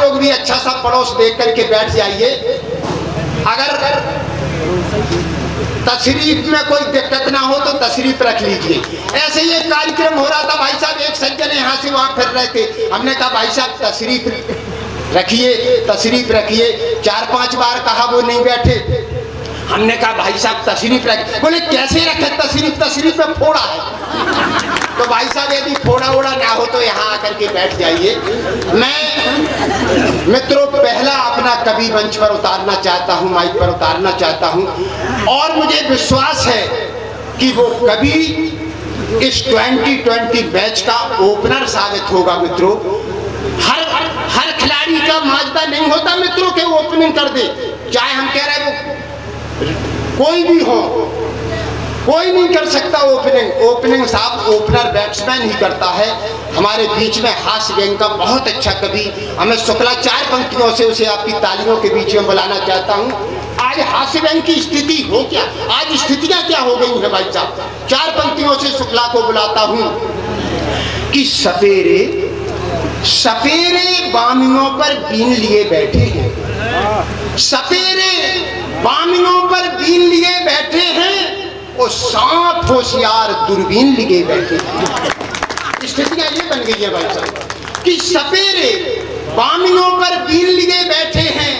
लोग भी अच्छा सा पड़ोस देख करके बैठ जाइए। अगर तशरीफ में कोई दिक्कत ना हो तो तशरीफ रख लीजिए। ऐसे ही एक कार्यक्रम हो रहा था भाई साहब, एक सज्जन यहाँ से वहाँ फिर रहे थे। हमने कहा भाई साहब तशरीफ रखिए, तशरीफ रखिए। 4-5 बार कहा, वो नहीं बैठे। हमने कहा भाई साहब तशरीफ रख, बोले कैसे रखे तशरीफ, तशरीफ में फोड़ा है। तो भाई साहब यदि फोड़ा वोड़ा ना हो तो यहाँ आकर के बैठ जाइए। मैं मित्रों पहला अपना कवि मंच पर उतारना चाहता हूँ, माइक पर उतारना चाहता हूँ, और मुझे विश्वास है कि वो कवि इस 2020 बैच का ओपनर साबित होगा। मित्रों हर खिलाड़ी का माजदा नहीं होता मित्रों के ओपनिंग कर दे, चाहे हम कह रहे हैं वो कोई भी हो, कोई नहीं कर सकता ओपनिंग। ओपनिंग साहब ओपनर बैट्समैन ही करता है। हमारे बीच में हास्य व्यंग का बहुत अच्छा कवि अमित शुक्ला, 4 पंक्तियों से उसे आपकी तालियों के बीच में बुलाना चाहता हूँ। आज हास्य व्यंग की स्थिति हो क्या, आज स्थितियां क्या हो गई हैं भाई साहब। 4 पंक्तियों से शुक्ला को बुलाता हूँ कि सपेरे सपेरे बामियों पर बीन लिए बैठे हैं, सपेरे बामियों पर बीन लिए बैठे हैं, और सांप होशियार दूरबीन लिए बैठे हैं। स्थितियां ये बन गई है भाई साहब कि सपेरे बामियों पर बीन लिए बैठे हैं,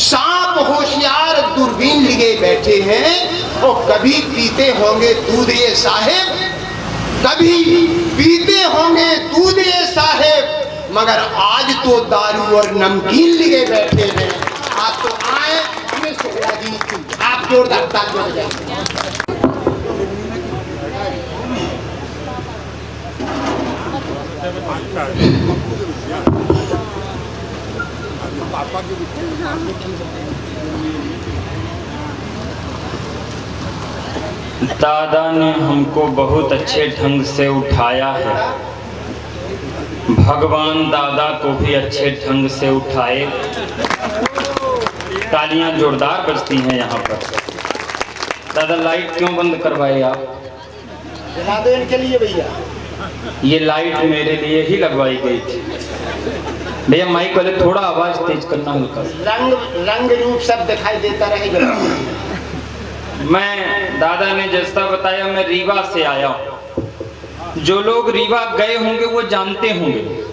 सांप होशियार दूरबीन लिए बैठे हैं। और कभी पीते होंगे दूध ये साहेब, कभी पीते होंगे दूध ये साहेब, मगर आज तो दारू और नमकीन लिए बैठे हैं। आप तो आए हमें शुक्ला जी, आप जोरदार तालियां बजाइए। दादा ने हमको बहुत अच्छे ढंग से उठाया है, भगवान दादा को भी अच्छे ढंग से उठाए। तालियां जोरदार बजती हैं यहाँ पर। दादा लाइट क्यों बंद करवाए आप? जला दो इनके लिए भैया। ये लाइट मेरे लिए ही लगवाई गई थी। भैया माइक वाले थोड़ा आवाज तेज करना हल्का। रंग रूप सब दिखाई देता रहेगा। मैं दादा ने जैसा बताया, मैं रीवा से आया हूँ। जो लोग रीवा गए होंगे वो जानते होंगे,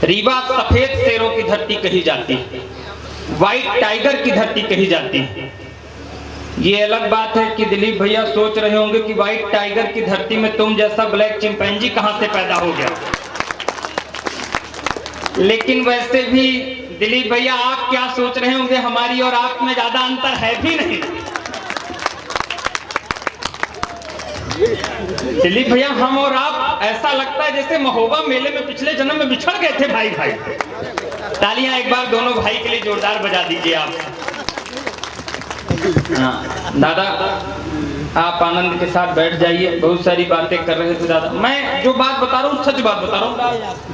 रीवा सफेद शेरों की धरती कही जाती है, व्हाइट टाइगर की धरती कही जाती है। ये अलग बात है कि दिलीप भैया सोच रहे होंगे कि व्हाइट टाइगर की धरती में तुम जैसा ब्लैक चिंपैंजी कहां से पैदा हो गया। लेकिन वैसे भी दिलीप भैया आप क्या सोच रहे होंगे, हमारी और आप में ज्यादा अंतर है भी नहीं। दिलीप भैया हम और आप ऐसा लगता है जैसे महोबा मेले में पिछले जन्म में बिछड़ गए थे भाई भाई। तालियां एक बार दोनों भाई के लिए जोरदार बजा दीजिए आप। हाँ दादा आप आनंद के साथ बैठ जाइए। बहुत सारी बातें कर रहे थे दादा, मैं जो बात बता रहा हूँ सच बात बता रहा हूँ।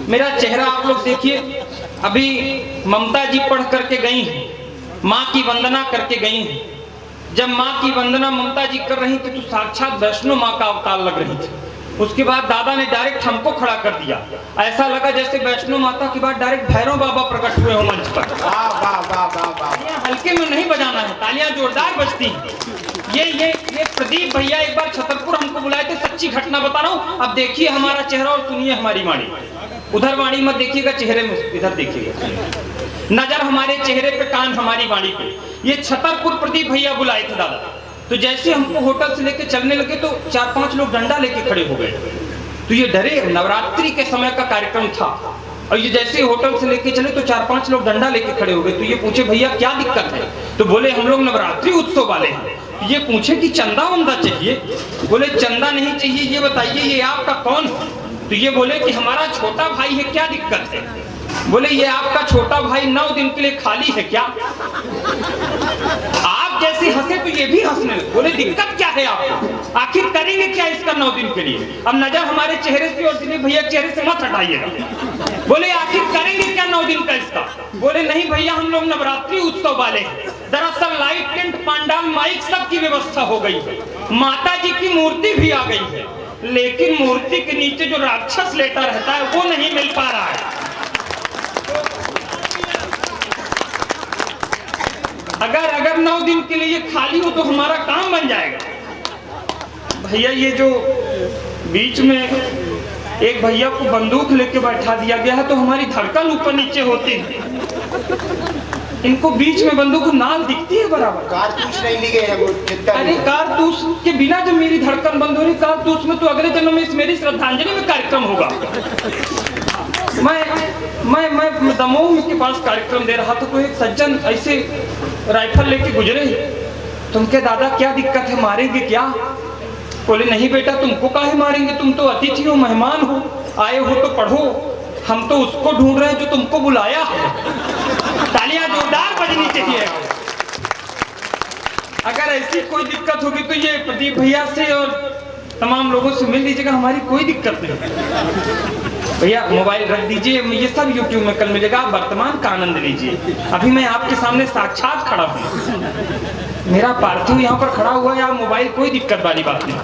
मेरा चेहरा आप लोग देखिए। अभी ममता जी पढ़ करके गई हैं, माँ की वंदना करके गई हैं। जब माँ की वंदना ममता जी कर रही थी तो साक्षात वैष्णो माँ का अवतार लग रही थी। उसके बाद दादा ने डायरेक्ट हमको खड़ा कर दिया, ऐसा लगा जैसे वैष्णो माता के बाद डायरेक्ट भैरव बाबा प्रकट हुए हो मंच पर। तालियां हल्के में नहीं बजाना है, तालियां जोरदार बजती हैं। ये प्रदीप भैया एक बार छतरपुर हमको बुलाए थे, सच्ची घटना बता रहा हूँ। अब देखिए हमारा चेहरा और सुनिए हमारी वाणी। उधर वाणी मत देखिएगा, चेहरे में इधर देखिएगा, नजर हमारे चेहरे पे, कान हमारी वाणी पे। ये छतरपुर प्रदीप भैया बुलाए थे दादा। तो जैसे हमको होटल से लेके चलने लगे तो 4-5 लोग डंडा लेके खड़े हो गए। तो ये डरे, नवरात्रि के समय का कार्यक्रम था, और ये जैसे होटल से लेके चले तो 4-5 लोग डंडा लेके खड़े हो गए। तो ये पूछे भैया क्या दिक्कत है? तो बोले हम लोग नवरात्रि उत्सव वाले हैं। ये पूछे कि चंदा वंदा चाहिए? बोले चंदा नहीं चाहिए, ये बताइए ये आपका कौन है? तो ये बोले कि हमारा छोटा भाई है, क्या दिक्कत है? बोले ये आपका छोटा भाई 9 दिन के लिए खाली है क्या? आप जैसे हंसे तो ये भी हंसने लगे। बोले दिक्कत क्या है आपको, आखिर करेंगे क्या इसका 9 दिन के लिए? अब नजर हमारे चेहरे से और दिलीप भैया चेहरे से मत हटाइएगा। बोले आखिर करेंगे क्या 9 दिन का इसका? बोले नहीं भैया हम लोग नवरात्रि उत्सव वाले हैं। दरअसल लाइट टेंट पंडाल माइक सब की व्यवस्था हो गई है, माता जी की मूर्ति भी आ गई है, लेकिन मूर्ति के नीचे जो राक्षस लेटा रहता है वो नहीं मिल पा रहा है। अगर 9 दिन के लिए खाली हो तो हमारा काम बन जाएगा। भैया ये जो बीच में एक भैया को बंदूक लेके बैठा दिया गया है तो हमारी धड़कन ऊपर नीचे होती है। इनको बीच में बंदूक नाल दिखती है बराबर। कारतूस नहीं लिए हैं वो जितना। अरे कारतूस के बिना जब मेरी धड़कन बंद हो रही, कारतूस में तो अगले जन्म में मेरी श्रद्धांजलि में कार्यक्रम होगा। मैं दमोह के पास कार्यक्रम दे रहा था तो एक सज्जन ऐसे राइफल लेके गुजरे। तुमके दादा क्या दिक्कत है, मारेंगे क्या? बोले नहीं बेटा, तुमको काहे मारेंगे, तुम तो अतिथि हो, मेहमान हो, आए हो तो पढ़ो, हम तो उसको ढूंढ रहे हैं जो तुमको बुलाया है। तालियां जोरदार बजनी चाहिए। अगर ऐसी कोई दिक्कत होगी तो ये प्रदीप भैया से और तमाम लोगों से मिल लीजिएगा, हमारी कोई दिक्कत नहीं। भैया मोबाइल रख दीजिए, ये सब यूट्यूब में कल मिलेगा, आप वर्तमान का आनंद लीजिए। अभी मैं आपके सामने साक्षात खड़ा हूँ, मेरा पार्थिव यहाँ पर खड़ा हुआ है, आप मोबाइल कोई दिक्कत वाली बात नहीं,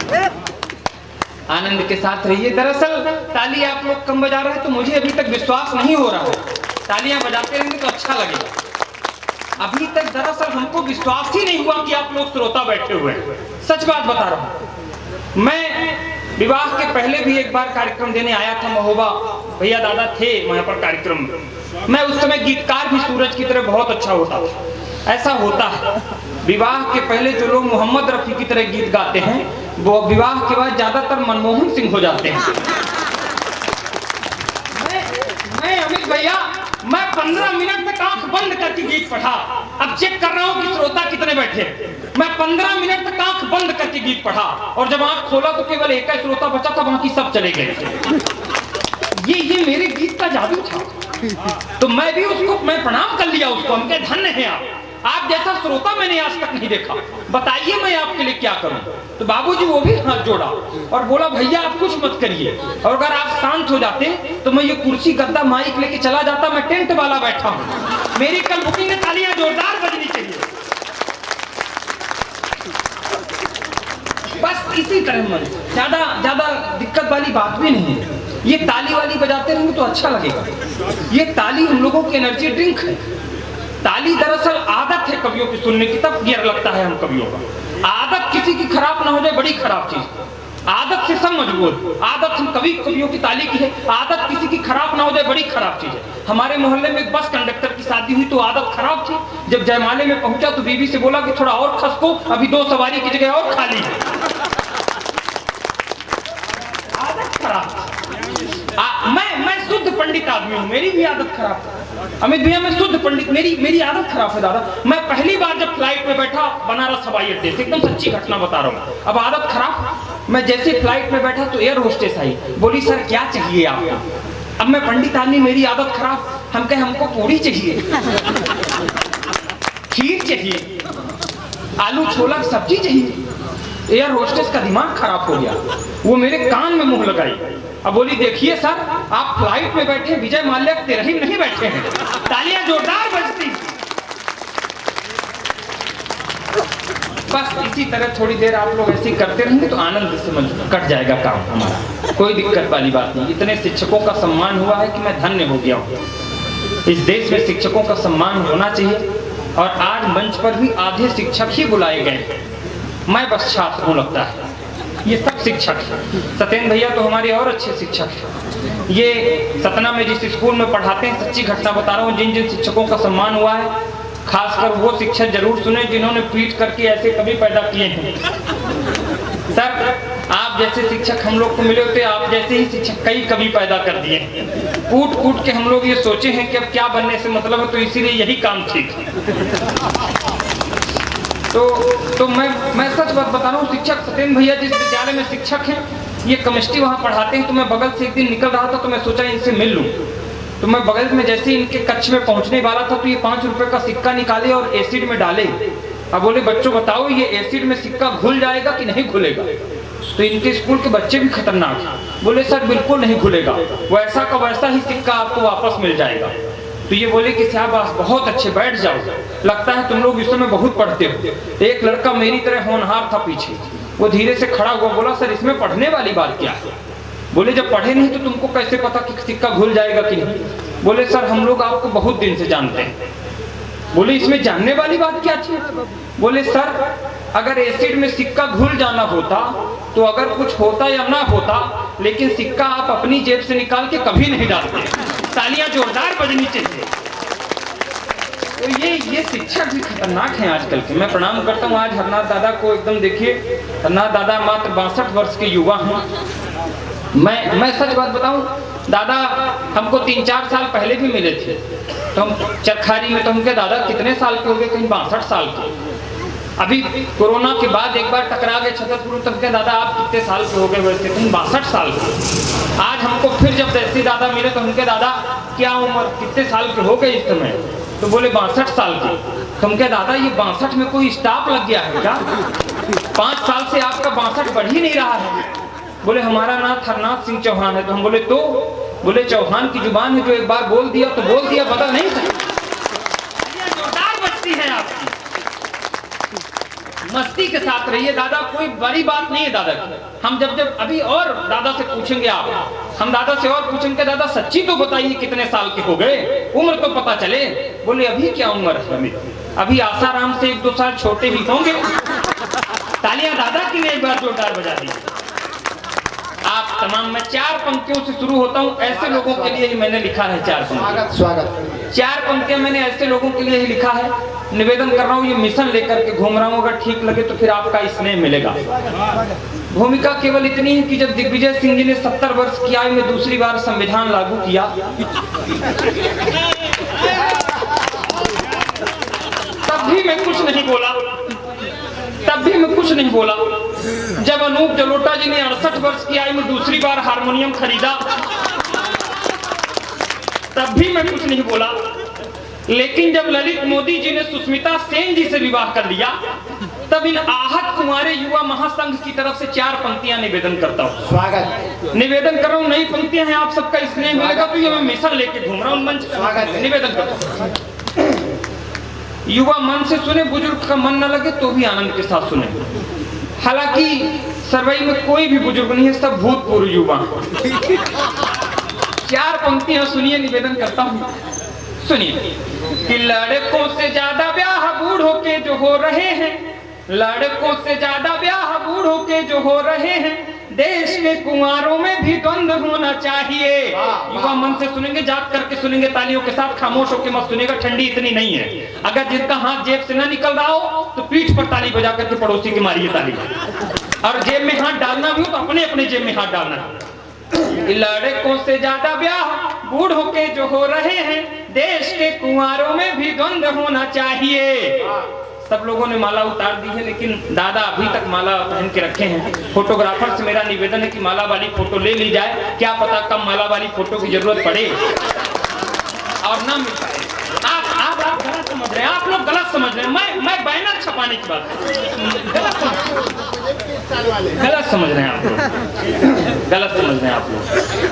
आनंद के साथ रहिए। दरअसल ताली आप लोग कम बजा रहे हैं तो मुझे अभी तक विश्वास नहीं हो रहा है, तालियां बजाते रहेंगे तो अच्छा लगेगा। अभी तक दरअसल हमको विश्वास ही नहीं हुआ कि आप लोग श्रोता बैठे हुए हैं। सच बात बता रहा हूँ, मैं विवाह के पहले भी एक बार कार्यक्रम देने आया था महोबा, भैया दादा थे वहां पर कार्यक्रम में। मैं उस समय गीतकार भी सूरज की तरह बहुत अच्छा होता था। ऐसा होता है विवाह के पहले जो लोग मोहम्मद रफी की तरह गीत गाते हैं वो विवाह के बाद ज्यादातर मनमोहन सिंह हो जाते हैं। मैं अमित भैया, मैं 15 मिनट तक आंख बंद करके गीत पढ़ा। अब चेक कर रहा हूँ कि श्रोता कितने बैठे। मैं 15 मिनट तक आंख बंद करके गीत पढ़ा और जब आंख खोला तो केवल एक ही श्रोता बचा था, बाकी सब चले गए। ये मेरे गीत का जादू था। तो मैं भी उसको मैं प्रणाम कर लिया उसको, हम कहे धन्य है आप जैसा श्रोता मैंने आज तक नहीं देखा, बताइए मैं आपके लिए क्या करूं। तो बाबूजी वो भी हाथ जोड़ा और बोला भैया आप कुछ मत करिए, और अगर आप शांत हो जाते तो मैं ये कुर्सी गद्दा माइक लेके चला जाता, मैं टेंट वाला बैठा हूं, मेरी कल बुकिंग में तालियां जोरदार बजनी चाहिए। बस इसी तरह मन, ज्यादा दिक्कत वाली बात भी नहीं है। ये ताली वाली बजाते रहेंगे तो अच्छा लगेगा। ये ताली हम लोगों की एनर्जी ड्रिंक है। ताली दरअसल आदत है कवियों की सुनने की, तब गियर लगता है हम कवियों का। आदत किसी की खराब ना हो जाए बड़ी खराब चीज, आदत से सब मजबूर। आदत हम कवियों की ताली की है, आदत किसी की खराब ना हो जाए बड़ी खराब चीज है। हमारे मोहल्ले में एक बस कंडक्टर की शादी हुई तो आदत खराब थी। जब जयमाले में पहुंचा तो बीवी से बोला कि थोड़ा और खसको, अभी 2 सवारी की जगह और खाली है। आदत खराब। मैं शुद्ध पंडित आदमी हूँ, मेरी भी आदत खराब है। अमित भैया मैं शुद्ध पंडित, मेरी आदत खराब है दादा। मैं पहली बार जब फ्लाइट में बैठा बनारस हवाई अड्डे से, एकदम सच्ची घटना बता रहा हूँ, अब आदत खराब। मैं जैसे फ्लाइट में बैठा तो एयर होस्टेस आई, बोली सर क्या चाहिए आपको। अब मैं पंडित आदमी, मेरी आदत खराब, हम कहे हमको पूरी चाहिए, खीर चाहिए, आलू छोला की सब्जी चाहिए। एयर होस्टेस का दिमाग खराब हो गया, वो मेरे कान में मुंह लगाई। अब बोली देखिए सर आप फ्लाइट में बैठे, विजय माल्या के रहीम नहीं बैठे हैं। तालियां जोरदार बजती। बस इसी तरह थोड़ी देर आप लोग ऐसे करते रहेंगे तो आनंद से कट जाएगा काम हमारा, कोई दिक्कत वाली बात नहीं। इतने शिक्षकों का सम्मान हुआ है कि मैं धन्य हो गया हूँ। इस देश में शिक्षकों का सम्मान होना चाहिए, और आज मंच पर भी आधे शिक्षक ही बुलाए गए, मैं बस छात्र हूँ लगता है, ये सब शिक्षक है। सत्येंद्र भैया तो हमारे और अच्छे शिक्षक हैं। ये सतना में जिस स्कूल में पढ़ाते हैं, सच्ची घटना बता रहा हूँ, जिन जिन शिक्षकों का सम्मान हुआ है, खासकर वो शिक्षक जरूर सुने जिन्होंने पीट करके ऐसे कभी पैदा किए हैं। सर आप जैसे शिक्षक हम लोग को मिले होते, आप जैसे ही शिक्षक कई कभी पैदा कर दिए। कूट के हम लोग ये सोचे हैं कि अब क्या बनने से मतलब है, तो इसीलिए यही काम ठीक है। तो मैं सच बात बता रहा हूँ, शिक्षक सत्येंद्र भैया जिस विद्यालय में शिक्षक हैं, ये केमिस्ट्री वहाँ पढ़ाते हैं, तो मैं बगल से एक दिन निकल रहा था तो मैं सोचा इनसे मिल लूँ। तो मैं बगल में जैसे इनके कक्ष में पहुँचने वाला था तो ये 5 रुपए का सिक्का निकाले और एसिड में डाले। अब बोले बच्चों बताओ ये एसिड में सिक्का घुल जाएगा कि नहीं घुलेगा। तो इनके स्कूल के बच्चे भी खतरनाक हैं, बोले सर बिल्कुल नहीं घुलेगा, वैसा का वैसा ही सिक्का आपको वापस मिल जाएगा। तो ये बोले कि शाबाश बहुत अच्छे, बैठ जाओ, लगता है तुम लोग इस समय बहुत पढ़ते हो। एक लड़का मेरी तरह होनहार था पीछे, वो धीरे से खड़ा हुआ, बोला सर इसमें पढ़ने वाली बात क्या है। बोले जब पढ़े नहीं तो तुमको कैसे पता कि सिक्का घुल जाएगा कि नहीं। बोले सर हम लोग आपको बहुत दिन से जानते हैं, बोले इसमें जानने वाली बात क्या थी? बोले सर, अगर एसिड में सिक्का घुल जाना होता तो अगर कुछ होता या ना होता, लेकिन सिक्का आप अपनी जेब से निकाल के कभी नहीं डालते। तालियां जोरदार बजनी चाहिए। तो ये शिक्षक भी खतरनाक हैं आजकल के। मैं प्रणाम करता हूँ आज हरनाथ दादा को। एकदम देखिए, हरनाथ दादा मात्र 62 वर्ष के युवा हैं। मैं सच बात बताऊं, दादा हमको 3-4 साल पहले भी मिले थे, तो हम चरखारी में, तो हमके दादा कितने साल के हो गए? कहीं 62 साल के। अभी कोरोना के बाद एक बार टकरा गए छतरपुर, तब के दादा आप कितने साल के हो गए? वैसे कहीं 62 साल के। आज हमको फिर जब जैसे दादा मिले तो हमके दादा क्या उम्र, कितने साल के हो गए इस समय? तो बोले 62 साल के। तो हमके दादा ये 62 में कोई स्टाफ लग गया है क्या? 5 साल से आपका 62 बढ़ ही नहीं रहा है। बोले हमारा नाम हरनाथ सिंह चौहान है। तो हम बोले तो? बोले चौहान की जुबान है, जो एक बार बोल दिया तो बोल दिया, बदल नहीं सकता। जोरदार बस्ती है आपकी। मस्ती के साथ रहिए दादा, कोई बड़ी बात नहीं है दादा की। हम जब अभी और दादा से पूछेंगे आप, हम दादा से और पूछेंगे, दादा सच्ची तो बताइए कितने साल के हो गए, उम्र तो पता चले। बोले अभी क्या उम्र है हमें, अभी आसाराम से 1-2 साल छोटे ही होंगे। तालियां दादा की ने एक बार जोरदार बजा दी। आप तमाम, मैं 4 पंक्तियों से शुरू होता हूँ। ऐसे लोगों के लिए ही मैंने लिखा है 4 पंक्तियां। स्वागत। 4 पंक्तियां मैंने ऐसे लोगों के लिए ही लिखा है। निवेदन कर रहा हूँ, ये मिशन लेकर के घूम रहा हूँ। अगर ठीक लगे तो फिर आपका स्नेह मिलेगा। भूमिका केवल इतनी है कि जब दिग्विजय सिंह जी ने 70 वर्ष की आयु में दूसरी बार संविधान लागू किया, तब भी मैं कुछ नहीं बोला, तब भी मैं कुछ नहीं बोला। जब अनूप जलोटा जी ने 68 वर्ष की आयु में दूसरी बार हारमोनियम खरीदा, तब भी मैं कुछ नहीं बोला। लेकिन जब ललित मोदी जी ने सुष्मिता सेन जी से विवाह कर लिया, तब इन आहत कुंवारे युवा महासंघ की तरफ से 4 पंक्तियां निवेदन करता हूँ। स्वागत। निवेदन कर रहा हूँ, नई पंक्तियां हैं, आप सबका स्नेह मिलेगा। तो ये मैं मिशन लेके घूम रहा हूँ मंच। स्वागत। निवेदन करता हूँ, युवा मन से सुने, बुजुर्ग का मन न लगे तो भी आनंद के साथ सुने। हालांकि सरवई में कोई भी बुजुर्ग नहीं है, सब भूतपूर्व युवा। 4 पंक्तियां सुनिए, निवेदन करता हूँ, सुनिए। कि लड़कों से ज्यादा ब्याह बूढ़ों के जो हो रहे हैं, लड़कों से ज्यादा ब्याह बूढ़ों के जो हो रहे हैं, देश के कुंवारों में भी द्वंद्व होना चाहिए। युवा मन से सुनेंगे, जाग करके सुनेंगे, तालियों के साथ, खामोश होकर मत सुनेगा, ठंडी इतनी नहीं है। अगर जिसका हाथ जेब से ना निकल रहा हो तो पीठ पर ताली बजा करके पड़ोसी की मारिए ताली। और जेब में हाथ डालना भी हो तो अपने अपने जेब में हाथ डालना। लड़कों से ज्यादा ब्याह बूढ़ों के जो हो रहे हैं, देश के कुंवारों में भी द्वंद्व होना चाहिए। सब लोगों ने माला उतार दी है, लेकिन दादा अभी तक माला पहन के रखे हैं। फोटोग्राफर से मेरा निवेदन है कि माला वाली फोटो ले ली जाए, क्या पता कब माला वाली फोटो की जरूरत पड़े और ना मिल पाए। आप गलत समझ रहे हैं, आप लोग गलत समझ रहे हैं। मैं बैनर छपाने की बात गलत समझ रहे हैं आप लोग, गलत समझ रहे हैं आप लोग।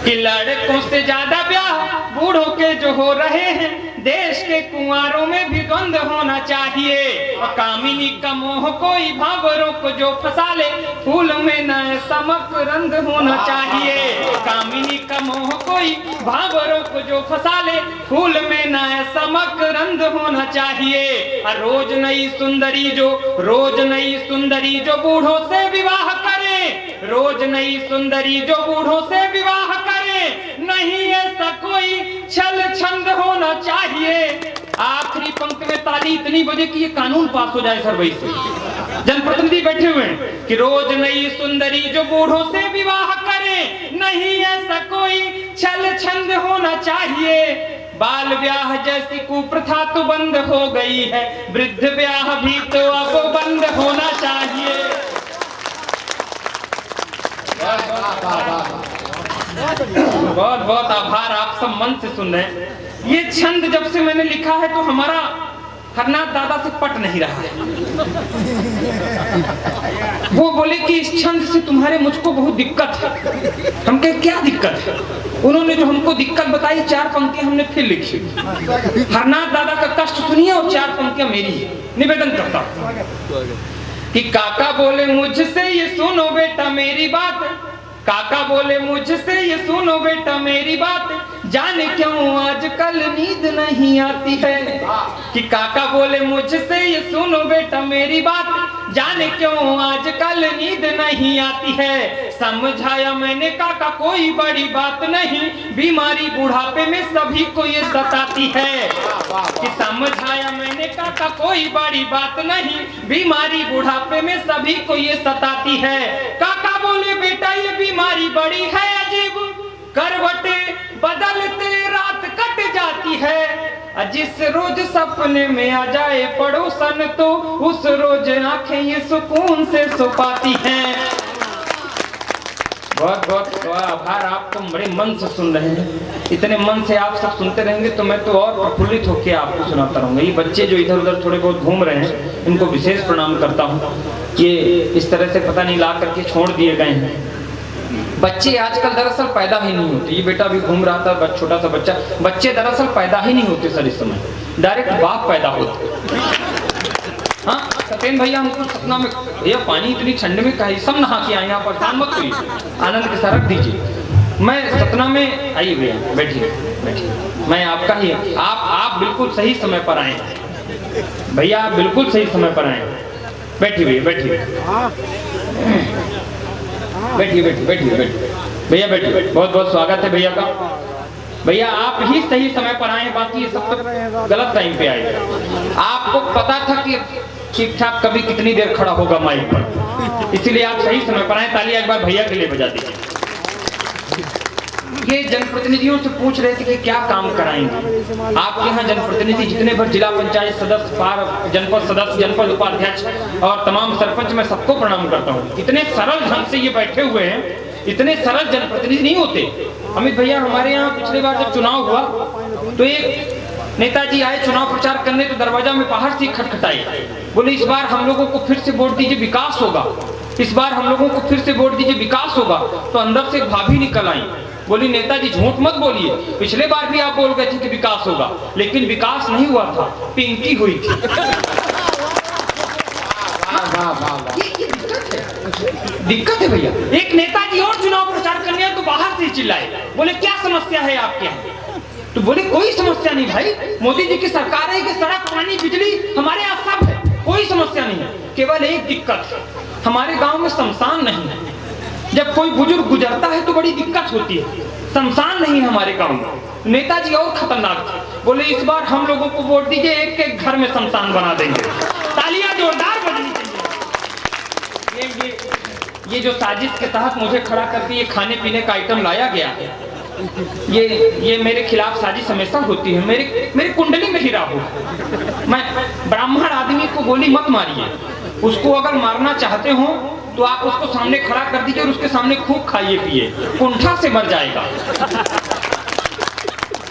कि लड़कों से ज्यादा ब्याह बूढ़ों के जो हो रहे हैं, देश के कुंवारों में भी द्वंद्व होना चाहिए। और कामिनी का मोह कोई भावरों को जो फंसा ले, फूल में नए समक रंग होना चाहिए। कामिनी का मोह कोई भावरों को जो फंसा ले, फूल में नए समक रंग होना चाहिए। और रोज नई सुंदरी जो बूढ़ों से विवाह करे, रोज नई सुंदरी जो बूढ़ों से विवाह करे, नहीं ऐसा कोई छल छंद होना चाहिए। आखिरी पंक्ति में ताली इतनी बजे कि ये कानून पास हो जाए सरवई से। जनप्रतिनिधि बैठे हुए हैं कि रोज नई सुंदरी जो बूढ़ों से विवाह करे, नहीं ऐसा कोई छल छंद होना चाहिए। बाल ब्याह जैसी कुप्रथा तो बंद हो गई है, वृद्ध ब्याह भी तो अब बंद होना चाहिए। बहुत बहुत आभार, आप सब मन से सुन रहे हैं। ये छंद जब से मैंने लिखा है तो हमारा हरनाथ दादा से पट नहीं रहा है। वो बोले कि इस छंद से तुम्हारे मुझको बहुत दिक्कत है। हम कहे क्या दिक्कत है? उन्होंने जो हमको दिक्कत बताई, 4 पंक्तियां हमने फिर लिखी। हरनाथ दादा का कष्ट सुनिए और 4 पंक्तियां मेरी है। निवेदन करता हूं कि काका बोले मुझसे ये सुनो बेटा मेरी बात, काका बोले मुझसे ये सुनो बेटा मेरी बात, जाने क्यों आजकल नींद नहीं आती है। कि काका बोले मुझसे ये सुनो बेटा मेरी बात, जाने क्यों आजकल नींद नहीं आती है। समझाया मैंने काका कोई बड़ी बात नहीं, बीमारी बुढ़ापे में सभी को ये सताती है। कि समझाया मैंने काका कोई बड़ी बात नहीं, बीमारी बुढ़ापे में सभी को ये सताती है। काका बोले बेटा ये बीमारी बड़ी है अजीब, करवटे बदलते रात कट जाती है। जिस रोज सपने में आ जाए पड़ोसन तो उस रोज आंखें ये सुकून से सो पाती हैं। बहुत बहुत आभार, आप तो बड़े मन से सुन रहे हैं। इतने मन से आप सब सुनते रहेंगे तो मैं तो और प्रफुल्लित होकर आपको सुनाता रहूंगा। ये बच्चे जो इधर उधर थोड़े बहुत घूम रहे हैं इनको विशेष प्रणाम करता हूँ। ये इस तरह से पता नहीं ला करके छोड़ दिए गए हैं। बच्चे आजकल दरअसल पैदा ही नहीं होते। ये बेटा भी घूम रहा था, छोटा सा बच्चा। बच्चे दरअसल पैदा ही नहीं होते सर, इस समय डायरेक्ट बाप पैदा होते। हाँ सत्येन भैया हमको सपना में, भैया पानी इतनी ठंड में कहीं सब नहा के आए, यहाँ परेशान मत हुई, आनंद के साथ रख दीजिए। मैं सपना में, आइए भैया बैठिए बैठिए, मैं आपका ही, आप बिल्कुल सही समय पर आए भैया, आप बिल्कुल सही समय पर आए। बैठिए भैया बैठिए बैठिए बैठिए बैठिए बैठिए भैया बैठिए, बहुत बहुत स्वागत है भैया का। भैया आप ही सही समय पर आए, बाकी ये सब तो गलत टाइम पे आए। आपको पता था कि ठीक ठाक कभी कितनी देर खड़ा होगा माइक पर, इसीलिए आप सही समय पर आए। तालियां एक बार भैया के लिए बजा दीजिए। ये जनप्रतिनिधियों से पूछ रहे थे कि क्या काम कराएंगे। आपके यहाँ जनप्रतिनिधि जितने भर जिला पंचायत सदस्य, जनपद सदस्य, जनपद उपाध्यक्ष और तमाम सरपंच, मैं सबको प्रणाम करता हूँ। इतने सरल ढंग से ये बैठे हुए हैं, इतने सरल जनप्रतिनिधि नहीं होते। अमित भैया हमारे यहाँ पिछली बार जब चुनाव हुआ तो एक नेताजी आए चुनाव प्रचार करने, तो दरवाजा में बाहर से खटखटाई, बोले इस बार हम लोगों को फिर से वोट दीजिए, विकास होगा। इस बार हम लोगों को फिर से वोट दीजिए, विकास होगा। तो अंदर से एक भाभी निकल आई, बोली नेताजी झूठ मत बोलिए, पिछले बार भी आप बोल गए थे कि विकास होगा, लेकिन विकास नहीं हुआ था, पिंकी हुई थी। दिक्कत है भैया। एक नेताजी और चुनाव प्रचार करने आए तो बाहर से चिल्लाए, बोले क्या समस्या है आपके यहाँ। तो बोले कोई समस्या नहीं भाई, मोदी जी की सरकार है कि सड़क, पानी, बिजली हमारे यहाँ सब है, कोई समस्या नहीं है। केवल एक दिक्कत है, हमारे गांव में शमशान नहीं है। जब कोई बुजुर्ग गुजरता है तो बड़ी दिक्कत होती है, शमशान नहीं है हमारे गांव में। नेताजी और खतरनाक थे, बोले इस बार हम लोगों को वोट दीजिए, एक एक घर में शमशान बना देंगे। तालियां जोरदार बजनी चाहिए। ये जो साजिश के तहत मुझे खड़ा करके ये खाने पीने का आइटम लाया गया है, ये मेरे खिलाफ साजिश हमेशा होती है। मेरी कुंडली में हीरा हो। मैं ब्राह्मण आदमी को गोली मत मारिए, उसको अगर मारना चाहते हो तो आप उसको सामने खड़ा कर दीजिए और उसके सामने खूब खाइए पिए, कुंठा से मर जाएगा।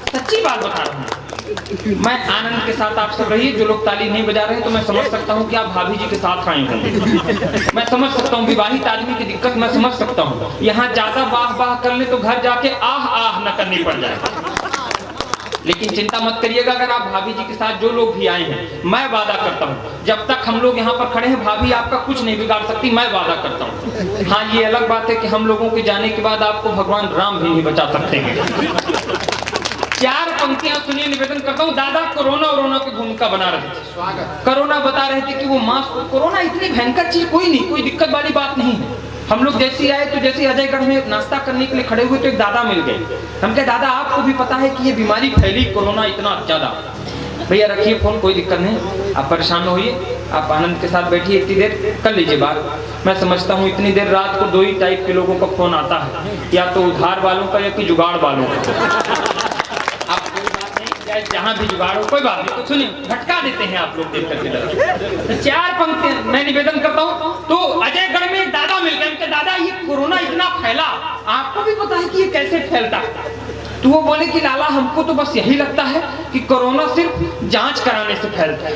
सच्ची बात बता रहा हूँ मैं। आनंद के साथ आप सब रहिए। जो लोग ताली नहीं बजा रहे हैं तो मैं समझ सकता हूँ कि आप भाभी जी के साथ आए होंगे। मैं समझ सकता हूँ विवाहित आदमी की दिक्कत, मैं समझ सकता हूँ। यहाँ ज्यादा वाह कर ले तो घर जाके आह आह न करनी पड़ जाए। लेकिन चिंता मत करिएगा, अगर आप भाभी जी के साथ जो लोग भी आए हैं, मैं वादा करता हूँ जब तक हम लोग यहाँ पर खड़े हैं भाभी आपका कुछ नहीं बिगाड़ सकती, मैं वादा करता हूँ। हाँ ये अलग बात है कि हम लोगों के जाने के बाद आपको भगवान राम भी नहीं बचा सकते हैं। 4 पंक्तियां सुनिए, निवेदन करता हूँ। दादा कोरोना की भूमिका बना रहे थे, कोरोना बता रहे थे कि वो मास्क, कोरोना इतनी भयंकर चीज कोई नहीं, कोई दिक्कत वाली बात नहीं है। हम लोग जैसे आए तो जैसे अजयगढ़ में नाश्ता करने के लिए खड़े हुए तो एक दादा मिल गए। हम कहे दादा आपको भी पता है कि ये बीमारी फैली कोरोना इतना ज्यादा। भैया रखिए फोन, कोई दिक्कत नहीं, आप परेशान न होइए, आप आनंद के साथ बैठिए, इतनी देर कर लीजिए बात। मैं समझता हूँ इतनी देर रात को 2 ही टाइप के लोगों का फोन आता है, या तो उधार वालों का या कि जुगाड़ वालों का। जहाँ भी जुगाड़ हो कोई बात नहीं, तो सुनिए भटका देते हैं आप लोग देख करके। 4 पंक्ति मैं निवेदन करता हूँ। तो अजयगढ़ में एक दादा मिल गए, उनके दादा ये कोरोना इतना फैला, आपको भी पता है कि ये कैसे फैलता है। तो वो बोले कि लाला हमको तो बस यही लगता है कि कोरोना सिर्फ जांच कराने से फैलता है।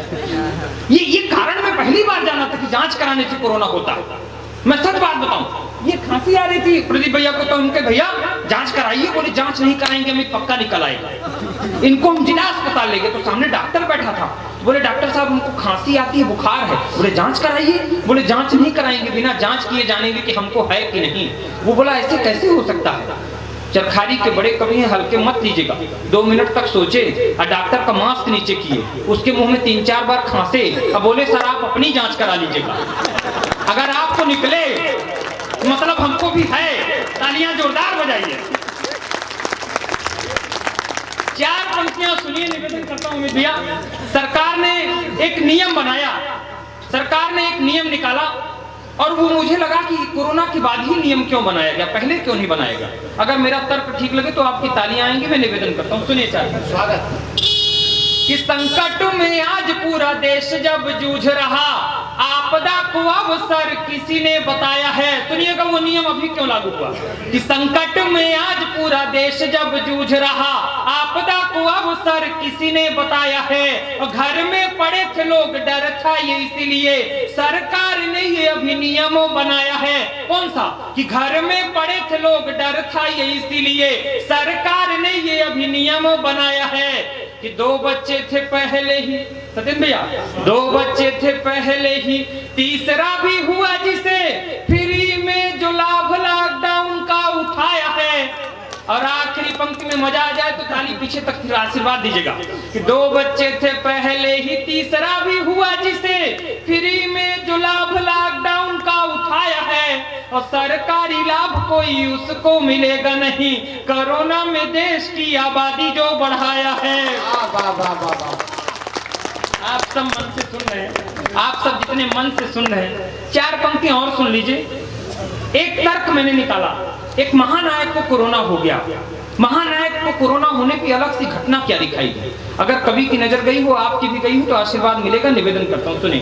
ये कारण मैं पहली बार जाना था कि जांच कराने से कोरोना होता है। मैं सच बात बताऊं, ये खांसी आ रही थी प्रदीप भैया को, तो उनके भैया जांच कराइए, बोले जांच नहीं कराएंगे हमें पक्का निकल आएगा, इनको हम जिला अस्पताल ले गए। तो सामने डॉक्टर बैठा था, बोले डॉक्टर साहब उनको खांसी आती है, बुखार है। बोले जांच कराइए, बोले जांच नहीं कराएंगे, बिना जांच किए जानेंगे कि हमको है कि नहीं। वो बोला ऐसे कैसे हो सकता है। चरखारी के बड़े कवि हैं, हल्के मत लीजिएगा। 2 मिनट तक सोचे और डॉक्टर का मास्क नीचे किए, उसके मुंह में 3-4 बार खांसे और बोले सर आप अपनी जांच करा लीजिएगा, अगर आपको निकले मतलब हमको भी है। तालियां जोरदार बजाइए। 4 पंक्तियां सुनिए, निवेदन करता हूं उम्मीद भैया। सरकार ने एक नियम बनाया, सरकार ने एक नियम निकाला और वो मुझे लगा कि कोरोना के बाद ही नियम क्यों बनाया गया, पहले क्यों नहीं बनाया गया। अगर मेरा तर्क ठीक लगे तो आपकी तालियां आएंगी। मैं निवेदन करता हूं, सुनिए चाहे स्वागत। कि संकट में आज पूरा देश जब जूझ रहा, आपदा को अवसर किसी ने बताया है। सुनिएगा वो नियम अभी क्यों लागू हुआ। कि संकट में आज पूरा देश जब जूझ रहा, आपदा को अवसर किसी ने बताया है। और घर में पड़े थे लोग, डर था ये इसीलिए सरकार ने ये अधिनियम बनाया है। कौन सा? कि घर में पड़े थे लोग, डर था ये इसीलिए सरकार ने ये अधिनियम बनाया है। कि 2 बच्चे थे पहले ही, सत्येंद्र भैया 2 बच्चे थे पहले ही, तीसरा भी हुआ जिसे फ्री में जो लाभ लॉकडाउन का उठाया है। और आखिरी पंक्ति में मजा आ जाए तो ताली पीछे तक फिर आशीर्वाद दीजिएगा। कि 2 बच्चे थे पहले ही, तीसरा भी हुआ जिसे फ्री में जो लाभ लॉकडाउन का उठाया है। और सरकारी लाभ कोई उसको मिलेगा नहीं, कोरोना में देश की आबादी जो बढ़ाया है। आप सब मन से सुन रहे हैं, आप सब जितने मन से सुन रहे हैं, 4 पंक्तियां और सुन लीजिए। एक तर्क मैंने निकाला, एक महानायक को कोरोना हो गया, महानायक को कोरोना होने की अलग सी घटना क्या दिखाई दी। अगर कवि की नजर गई हो, आपकी भी गई हो तो आशीर्वाद मिलेगा। निवेदन करता हूँ, सुने।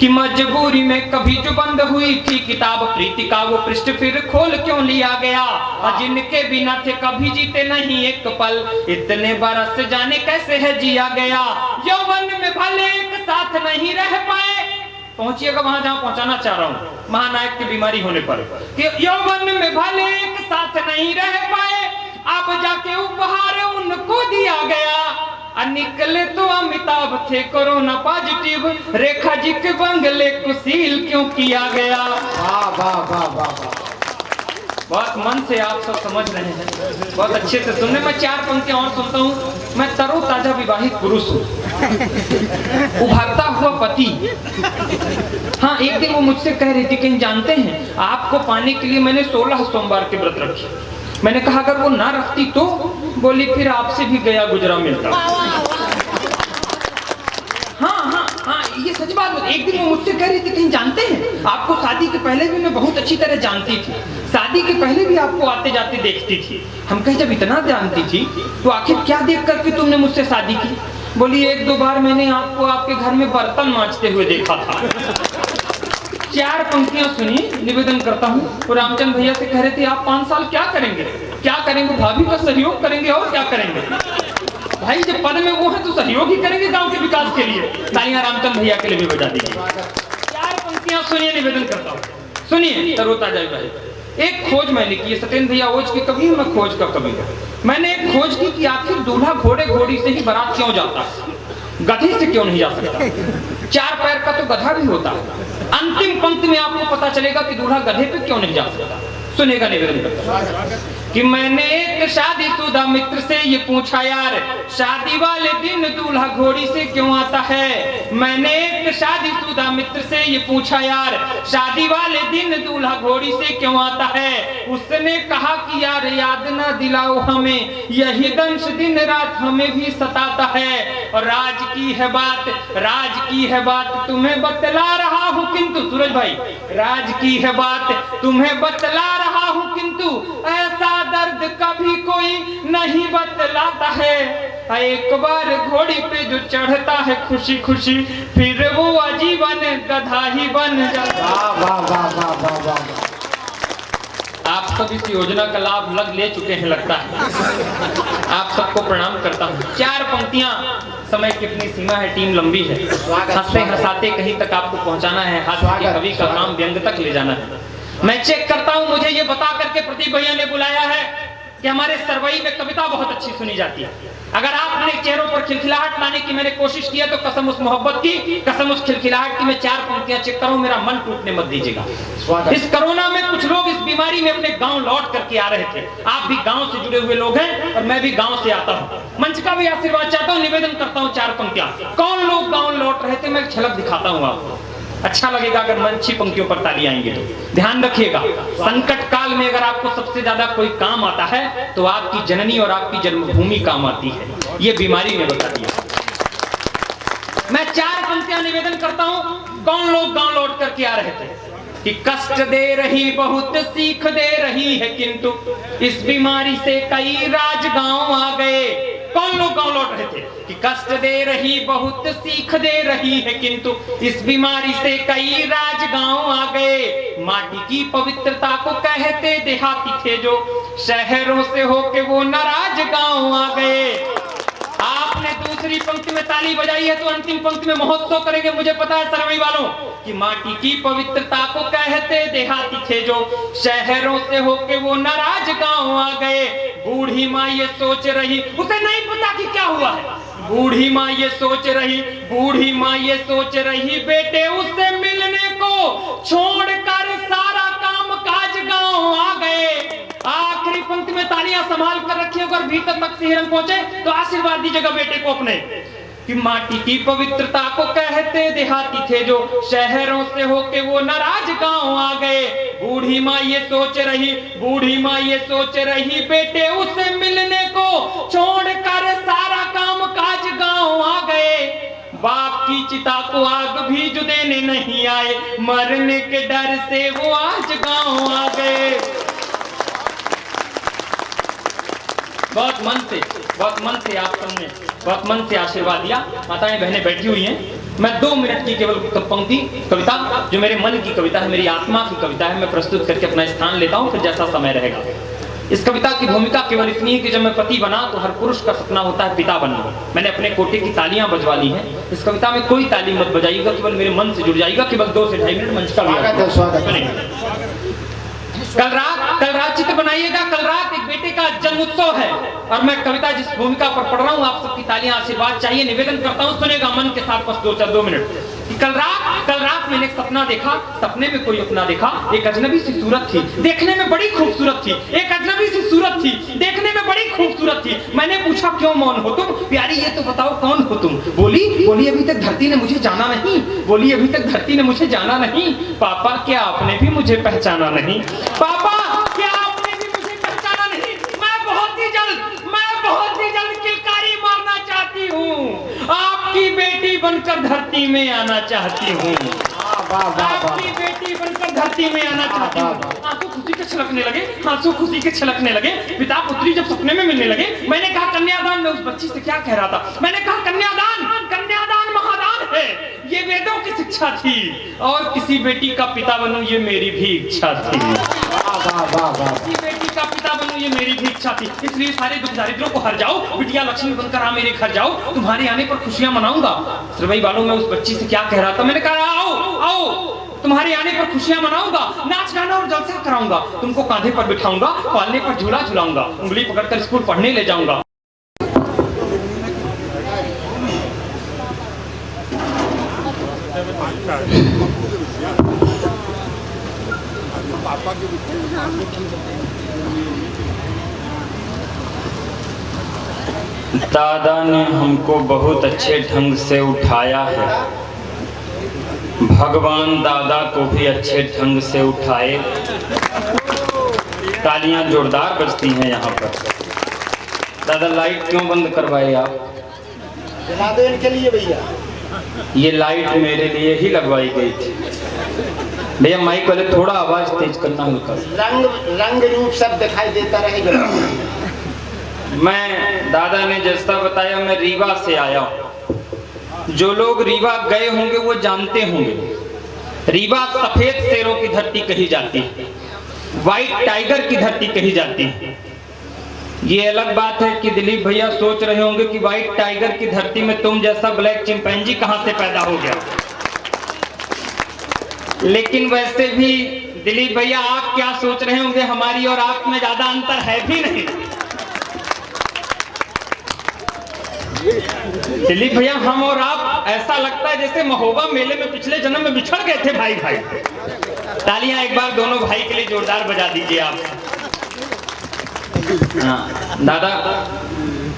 कि मजबूरी में कभी जो बंद हुई थी किताब प्रीति का, वो पृष्ठ फिर खोल क्यों लिया गया। और जिनके बिना थे कभी जीते नहीं एक पल, इतने बरस जाने कैसे है जिया गया। यौवन में भले एक साथ नहीं रह पाए, पहुंचिएगा वहां जहां पहुंचाना चाह रहा हूं, महानायक की बीमारी होने पर। कि यौवन में भले एक साथ नहीं रह पाए, अब जाके उपहार उनको दिया गया। निकले तो अमिताभ थे कोरोना पॉजिटिव, रेखा जी के बंगले को सील क्यों किया गया। वाह वाह वाह वाह, बहुत मन से आप सब समझ रहे हैं, बहुत अच्छे से सुनने। मैं 4 पंक्तियां और सुनता हूँ। मैं तरोताजा विवाहित पुरुष हूँ, उभरता हुआ पति। हाँ, एक दिन वो मुझसे कह रही थी कि जानते हैं आपको पाने के लिए मैंने 16 सोमवार के व्रत रखे। मैंने कहा अगर वो ना रखती तो, बोली फिर आपसे भी गया गुजरा मिलता। हाँ, ये सच बात है। एक दिन वो मुझसे कह रही थी कहीं जानते हैं आपको शादी के पहले भी मैं बहुत अच्छी तरह जानती थी, शादी के पहले भी आपको आते जाते देखती थी। हम कहे जब इतना जानती थी तो आखिर क्या देख करके तुमने मुझसे शादी की। बोली 1-2 बार मैंने आपको आपके घर में बर्तन मांजते हुए देखा था। 4 पंक्तियां सुनी, निवेदन करता हूँ। रामचंद्र भैया से कह रहे थे आप 5 साल क्या करेंगे, क्या करेंगे, भाभी का सहयोग करेंगे और क्या करेंगे। भाई जब पद में वो है तो सहयोग ही करेंगे गांव के विकास के लिए। तालियां रामचंद्र भैया के लिए भी बजा दीजिए। 4 पंक्तियां सुनिए, निवेदन करता हूँ, सुनिए। तरोताजा भाई, एक खोज मैंने की, सत्येंद्र भैया ओज की कभी, मैं खोज का कभी। मैंने एक खोज की कि आखिर दूल्हा घोड़े घोड़ी से ही बारात क्यों जाता है, गधे से क्यों नहीं जा सकता। 4 पैर का तो गधा भी होता है। अंतिम पंक्ति में आपको पता चलेगा कि दूल्हा गधे पे क्यों नहीं जा सकता। सुनेगा, निवेदन करता कि मैंने एक शादीशुदा मित्र से ये पूछा यार, शादी वाले दिन दूल्हा घोड़ी से क्यों आता है। मैंने एक शादीशुदा मित्र से ये पूछा यार, शादी वाले दिन दूल्हा घोड़ी से क्यों आता है। उसने कहा कि यार याद ना दिलाओ हमें, यही दंश दिन रात हमें भी सताता है। और राज की है बात, राज की है बात तुम्हें बतला रहा हूँ किंतु, सूरज भाई राज की है बात तुम्हें बतला रहा हूँ किंतु, ऐसा दर्द कभी कोई नहीं बतलाता है। एक बार घोड़ी पे जो चढ़ता है खुशी खुशी, फिर वो आजीवन गधा ही बन जाता। वाह वाह वाह वाह वाह। आप सब इस योजना का लाभ ले चुके हैं लगता है। आप सबको प्रणाम करता हूँ। 4 पंक्तियां, समय की अपनी सीमा है, टीम लंबी है, हंसते हंसाते कहीं तक आपको पहुंचाना है। हास्य के कवि का काम व्यंग तक ले जाना है। मैं चेक करता हूं, मुझे ये बता करके प्रदीप भैया ने बुलाया है कि हमारे सरवई में कविता बहुत अच्छी सुनी जाती है। अगर आपने चेहरों पर खिलखिलाहट लाने की मैंने कोशिश किया तो कसम उस मोहब्बत की, कसम उस खिलखिलाहट की, मैं 4 पंक्तियां चेक करूं, मेरा मन टूटने मत दीजिएगा। इस कोरोना में कुछ लोग इस बीमारी में अपने गांव लौट करके आ रहे थे। आप भी गांव से जुड़े हुए लोग हैं और मैं भी गांव से आता हूं। मंच का भी आशीर्वाद चाहता हूं, निवेदन करता हूं 4 पंक्तियां। कौन लोग गांव लौट रहे थे, मैं एक झलक दिखाता हूं आपको। अच्छा लगेगा अगर मन अच्छी पंक्तियों पर ताली आएंगे तो। ध्यान रखिएगा, संकट काल में अगर आपको सबसे ज्यादा कोई काम आता है तो आपकी जननी और आपकी जन्मभूमि काम आती है। ये बीमारी ने बता दिया। मैं 4 पंक्तियां निवेदन करता हूं। कौन लोग गांव लौट करके आ रहे थे कि कष्ट दे रही बहुत सीख दे रही है, किंतु इस बीमारी से कई राज गांव आ गए। कौन लोग गांव लौट रहे थे कि कष्ट दे रही बहुत सीख दे रही है, किंतु इस बीमारी से कई राज गांव आ गए। माटी की पवित्रता को कहते देहाती थे जो, शहरों से होके वो नाराज गांव आ गए। आपने दूसरी पंक्ति में ताली बजाई है तो अंतिम पंक्ति में महोत्सव करेंगे, मुझे पता है सरवई वालों, कि माटी की पवित्रता को कहते देहाती थे जो, शहरों से होके वो नाराज गांव आ गए। बूढ़ी माँ ये सोच रही, उसे नहीं पता कि क्या हुआ है। बूढ़ी माँ ये सोच रही, बूढ़ी माँ ये सोच रही, बेटे उससे मिलने को छोड़कर सारा काम काज गांव आ गए। आखिरी पंक्ति में तालियां संभाल कर रखिए, अगर भीतर तक से हिरन पहुंचे तो आशीर्वाद दीजिएगा बेटे को अपने, कि माटी की पवित्रता को कहते देहाती थे जो, शहरों से होके वो नाराज गांव आ गए। बूढ़ी माँ ये सोच रही, बूढ़ी माँ ये सोच रही, बेटे उससे मिलने को छोड़कर सारा काम काज गांव आ गए। बाप की चिता को आग भी जो देने नहीं आए, मरने के डर से वो आज गांव आ गए। बहुत मन से आप सबने बहुत मन से आशीर्वाद दिया। माताएं बहनें बैठी हुई हैं। मैं 2 मिनट की केवल पंक्ति कविता, जो मेरे मन की कविता है, मेरी आत्मा की कविता है, मैं प्रस्तुत करके अपना स्थान लेता हूं, फिर जैसा समय रहेगा। इस कविता की भूमिका केवल इतनी है कि जब मैं पति बना तो हर पुरुष का सपना होता है पिता बनना। मैंने अपने कोटे की तालियां बजवा ली हैं। इस कविता में कोई ताली मत बजाइएगा, केवल मेरे मन से जुड़ जाइएगा। केवल 2 से 2.5 मिनट मंच का स्वागत। कल रात चित्र बनाइएगा। कल रात एक बेटे का जन्म उत्सव है और मैं कविता जिस भूमिका पर पढ़ रहा हूँ, आप सबकी तालियां आशीर्वाद चाहिए। निवेदन करता हूँ, सुनेगा मन के साथ बस 2 मिनट। कल रात मैंने एक सपना देखा। सपने में कोई अपना देखा, एक अजनबी सी सूरत थी, देखने में बड़ी खूबसूरत थी। एक अजनबी सी सूरत थी, देखने में बड़ी खूबसूरत थी। मैंने पूछा क्यों मौन हो तुम प्यारी, ये तो बताओ कौन हो तुम। बोली अभी तक धरती ने मुझे जाना नहीं, बोली अभी तक धरती ने मुझे जाना नहीं। पापा क्या आपने भी मुझे पहचाना नहीं, पापा क्या आपने भी मुझे पहचाना नहीं। मैं बहुत ही जल्द किलकारी मारना चाहती हूँ, आपकी बेटी बनकर धरती में आना चाहती हूँ, आपकी बेटी बनकर धरती में आना चाहती हूँ। आंसू खुशी के छलकने लगे, आंसू खुशी के छलकने लगे। पिता पुत्री जब सपने में मिलने लगे, मैंने कहा कन्यादान। मैं उस बच्ची से क्या कह रहा था, मैंने कहा कन्यादान महादान है, ये वेदों की शिक्षा थी, और किसी बेटी का पिता बनूं ये मेरी भी इच्छा थी। किसी बेटी का पिता बनूं ये मेरी भी इच्छा थी। इसलिए सारे दुख दारिद्रों को हर जाओ, बिटिया लक्ष्मी बनकर आ मेरे घर जाओ, तुम्हारे आने पर खुशियां मनाऊंगा। सरवई वालों, मैं उस बच्ची से क्या कह रहा था, मैंने कहा आओ तुम्हारे आने पर खुशियां मनाऊंगा, नाच गाना और जलसा कराऊंगा, तुमको कांधे पर बिठाऊंगा, पालने पर झूला झुलाऊंगा, उंगली पकड़कर स्कूल पढ़ने ले जाऊंगा। दादा ने हमको बहुत अच्छे ढंग से उठाया है, भगवान दादा को भी अच्छे ढंग से उठाए। तालियां जोरदार बजती हैं यहाँ पर। दादा लाइट क्यों बंद करवाए आप? जला दो इनके लिए भैया। ये लाइट मेरे लिए ही लगवाई गई थी। भैया माइक वाले थोड़ा आवाज तेज करना हल्का। रंग रूप सब दिखाई देता रहेगा। मैं दादा ने जैसा बताया, मैं रीवा से आया हूँ। जो लोग रीवा गए होंगे वो जानते होंगे, रीवा सफेद शेरों की धरती कही जाती है, व्हाइट टाइगर की धरती कही जाती है। ये अलग बात है कि दिलीप भैया सोच रहे होंगे कि व्हाइट टाइगर की धरती में तुम जैसा ब्लैक चिंपैंजी कहां से पैदा हो गया। लेकिन वैसे भी दिलीप भैया आप क्या सोच रहे होंगे, हमारी और आप में ज्यादा अंतर है भी नहीं। दिलीप भैया, हम और आप ऐसा लगता है जैसे महोबा मेले में पिछले जन्म में बिछड़ गए थे भाई भाई। तालियां एक बार दोनों भाई के लिए जोरदार बजा दीजिए आप। हाँ दादा,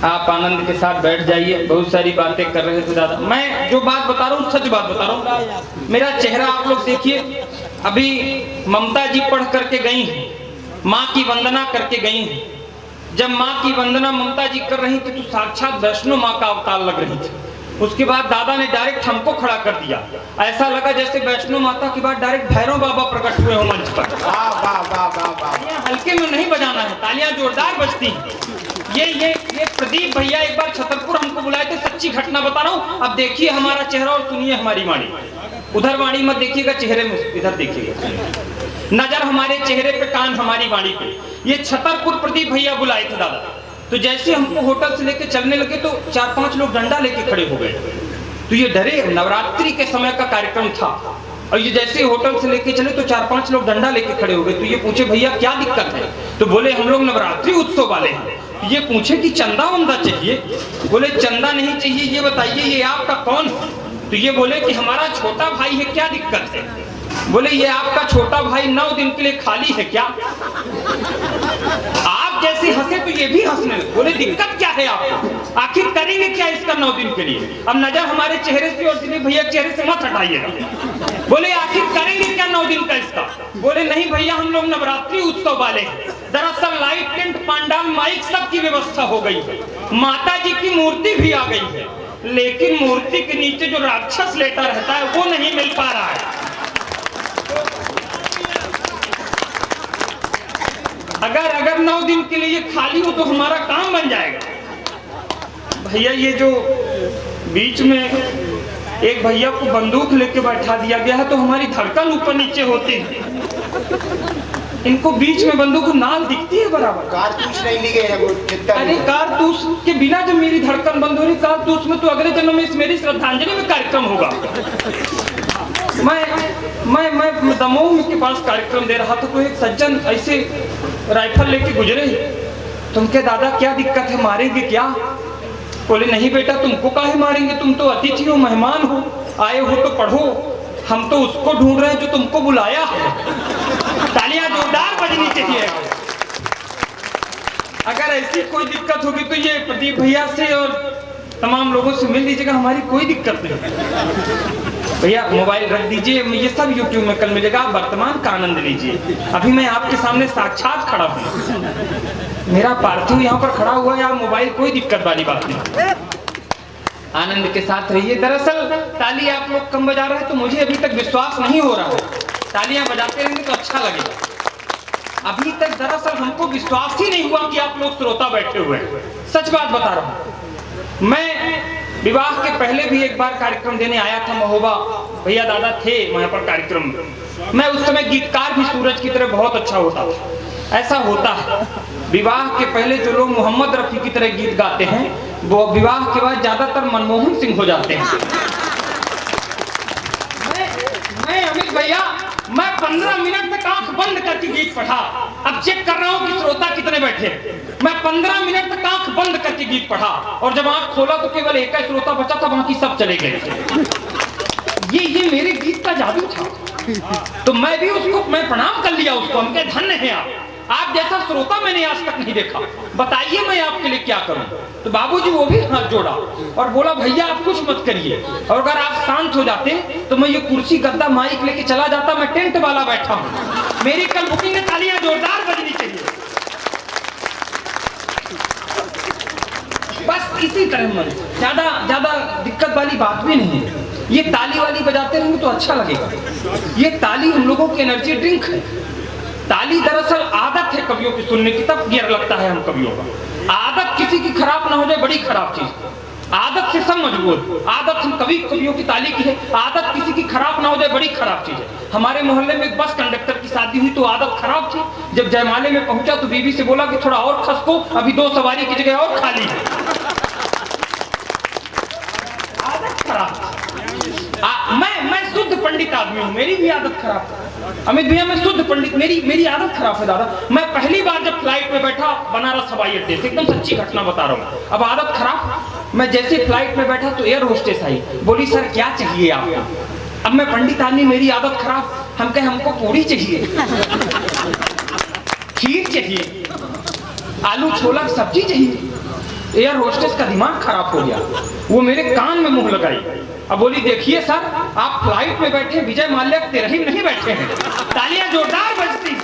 आप आनंद के साथ बैठ जाइए। बहुत सारी बातें कर रहे थे दादा। मैं जो बात बता रहा हूँ सच बात बता रहा हूँ। मेरा चेहरा आप लोग देखिए। अभी ममता जी पढ़ करके गई हैं, माँ की वंदना करके गई हैं। जब माँ की वंदना ममता जी कर रही थी तो साक्षात वैष्णो माँ का अवतार लग रही थी। उसके बाद दादा ने डायरेक्ट हमको खड़ा कर दिया। ऐसा लगा जैसे वैष्णो माता के बाद डायरेक्ट भैरव बाबा प्रकट हुए हो मंच पर। हल्के में नहीं बजाना है, तालियां जोरदार बजती हैं। ये प्रदीप भैया एक बार छतरपुर हमको बुलाए थे, सच्ची घटना बता रहा हूँ। अब देखिए हमारा चेहरा और सुनिए हमारी वाणी। उधर वाणी मत देखिएगा, चेहरे में इधर देखिएगा। नजर हमारे चेहरे पे, कान हमारी वाणी पे। ये छतरपुर प्रदीप भैया बुलाए थे दादा। तो जैसे हमको होटल से लेके चलने लगे तो 4-5 लोग डंडा लेके खड़े हो गए। तो ये डरे, नवरात्रि के समय का कार्यक्रम था। और ये जैसे होटल से लेके चले तो 4-5 लोग डंडा लेके खड़े हो गए। तो ये पूछे भैया क्या दिक्कत है? तो बोले हम लोग नवरात्रि उत्सव वाले हैं। ये पूछे कि चंदा वंदा चाहिए? बोले चंदा नहीं चाहिए, ये बताइए ये आपका कौन है? तो ये बोले कि हमारा छोटा भाई है, क्या दिक्कत है? बोले ये आपका छोटा भाई 9 दिन के लिए खाली है क्या? आप जैसे हंसे तो ये भी हंसने लगे। बोले दिक्कत क्या है आपको? आखिर करेंगे क्या इसका 9 दिन के लिए? अब नजर हमारे चेहरे से और दिलीप भैया चेहरे से मत हटाइएगा। बोले आखिर करेंगे क्या 9 दिन का इसका? बोले नहीं भैया, हम लोग नवरात्रि उत्सव वाले हैं। दरअसल लाइट, टेंट, पंडाल, माइक सब की व्यवस्था हो गई है। माता जी की मूर्ति भी आ गई है, लेकिन मूर्ति के नीचे जो राक्षस लेटा रहता है वो नहीं मिल पा रहा है। अगर 9 दिन के लिए खाली हो तो हमारा काम बन जाएगा। भैया ये जो बीच में एक भैया को बंदूक लेके बैठा दिया गया है तो हमारी धड़कन ऊपर नीचे होती है। इनको बीच में बंदूक नाल दिखती है बराबर। कारतूस नहीं ली गई है वो। अरे कारतूस के बिना जब मेरी धड़कन बंद हो रही, कारतूस में तो अगले जन्म में मेरी श्रद्धांजलि में कार्यक्रम होगा। मैं दमोह के पास कार्यक्रम दे रहा था तो एक सज्जन ऐसे राइफल लेके गुजरे। तुमके दादा क्या दिक्कत है, मारेंगे क्या? बोले नहीं बेटा, तुमको काहे मारेंगे, तुम तो अतिथि हो, मेहमान हो, आए हो तो पढ़ो। हम तो उसको ढूंढ रहे हैं जो तुमको बुलाया है। तालियां जोरदार बजनी चाहिए। अगर ऐसी कोई दिक्कत होगी तो ये प्रदीप भैया से और तमाम लोगों से मिल लीजिएगा, हमारी कोई दिक्कत नहीं। भैया मोबाइल रख दीजिए, ये सब YouTube में कल मिलेगा। आप वर्तमान का आनंद लीजिए। अभी मैं आपके सामने साक्षात खड़ा हूँ, मेरा पार्थिव यहाँ पर खड़ा हुआ है। आप मोबाइल, कोई दिक्कत वाली बात नहीं, आनंद के साथ रहिए। दरअसल ताली आप लोग कम बजा रहे हैं तो मुझे अभी तक विश्वास नहीं हो रहा है। तालियां बजाते रहेंगे तो अच्छा लगेगा। अभी तक दरअसल हमको विश्वास ही नहीं हुआ कि आप लोग श्रोता बैठे हुए हैं। सच बात बता रहा हूँ। मैं विवाह के पहले भी एक बार कार्यक्रम देने आया था महोबा। भैया दादा थे वहां पर कार्यक्रम में। मैं उस समय गीतकार भी सूरज की तरह बहुत अच्छा होता था। ऐसा होता है विवाह के पहले जो लोग मोहम्मद रफी की तरह गीत गाते हैं वो विवाह के बाद ज्यादातर मनमोहन सिंह हो जाते हैं। मैं अमित भैया, मैं 15 मिनट तक आंख बंद करके गीत पढ़ा। अब चेक कर रहा हूँ कि श्रोता कितने बैठे। मैं 15 मिनट तक आंख बंद करके गीत पढ़ा और जब आंख खोला तो केवल एक ही श्रोता बचा था, बाकी सब चले गए। ये मेरे गीत का जादू था। तो मैं भी उसको, मैं प्रणाम कर लिया उसको। हम कहे धन्य है आप जैसा श्रोता मैंने आज तक नहीं देखा, बताइए मैं आपके लिए क्या करूं। तो बाबूजी वो भी हाथ जोड़ा और बोला भैया आप कुछ मत करिए, और अगर आप शांत हो जाते तो मैं ये कुर्सी गद्दा माइक लेके चला जाता। मैं टेंट वाला बैठा हूं, मेरी कल बुकिंग है। तालियां जोरदार बजनी चाहिए। बस इसी तरह मन, ज्यादा दिक्कत वाली बात भी नहीं है। ये ताली वाली बजाते रहेंगे तो अच्छा लगेगा। ये ताली हम लोगों की एनर्जी ड्रिंक है। ताली दरअसल आदत है कवियों की सुनने की, तब गिर लगता है हम कवियों का। आदत किसी की खराब ना हो जाए, बड़ी खराब चीज। आदत से सब मजबूर। आदत हम कवियों की ताली की है। आदत किसी की खराब ना हो जाए, बड़ी खराब चीज है। हमारे मोहल्ले में एक बस कंडक्टर की शादी हुई तो आदत खराब थी। जब जयमाले में पहुंचा तो बीवी से बोला कि थोड़ा और खसको, अभी 2 सवारी की जगह और खाली है। आदत खराब। मैं शुद्ध पंडित आदमी हूँ, मेरी भी आदत खराब है। अमित भैया मैं शुद्ध पंडित, मेरी आदत खराब है दादा। मैं पहली बार जब फ्लाइट में बैठा बनारस हवाई अड्डे से, एकदम सच्ची घटना बता रहा हूँ। अब आदत खराब, मैं जैसे फ्लाइट में बैठा तो एयर होस्टेस आई, बोली सर क्या चाहिए आपको? अब मैं पंडित आदमी, मेरी आदत खराब, हम कहे हमको पूरी चाहिए, खीर चाहिए, आलू छोला की सब्जी चाहिए। एयर होस्टेस का दिमाग खराब हो गया, वो मेरे कान में मुंह लगाई। अब बोली देखिए सर, आप फ्लाइट में बैठे, विजय माल्या के तिरही में नहीं बैठे हैं। तालियां जोरदार बजती।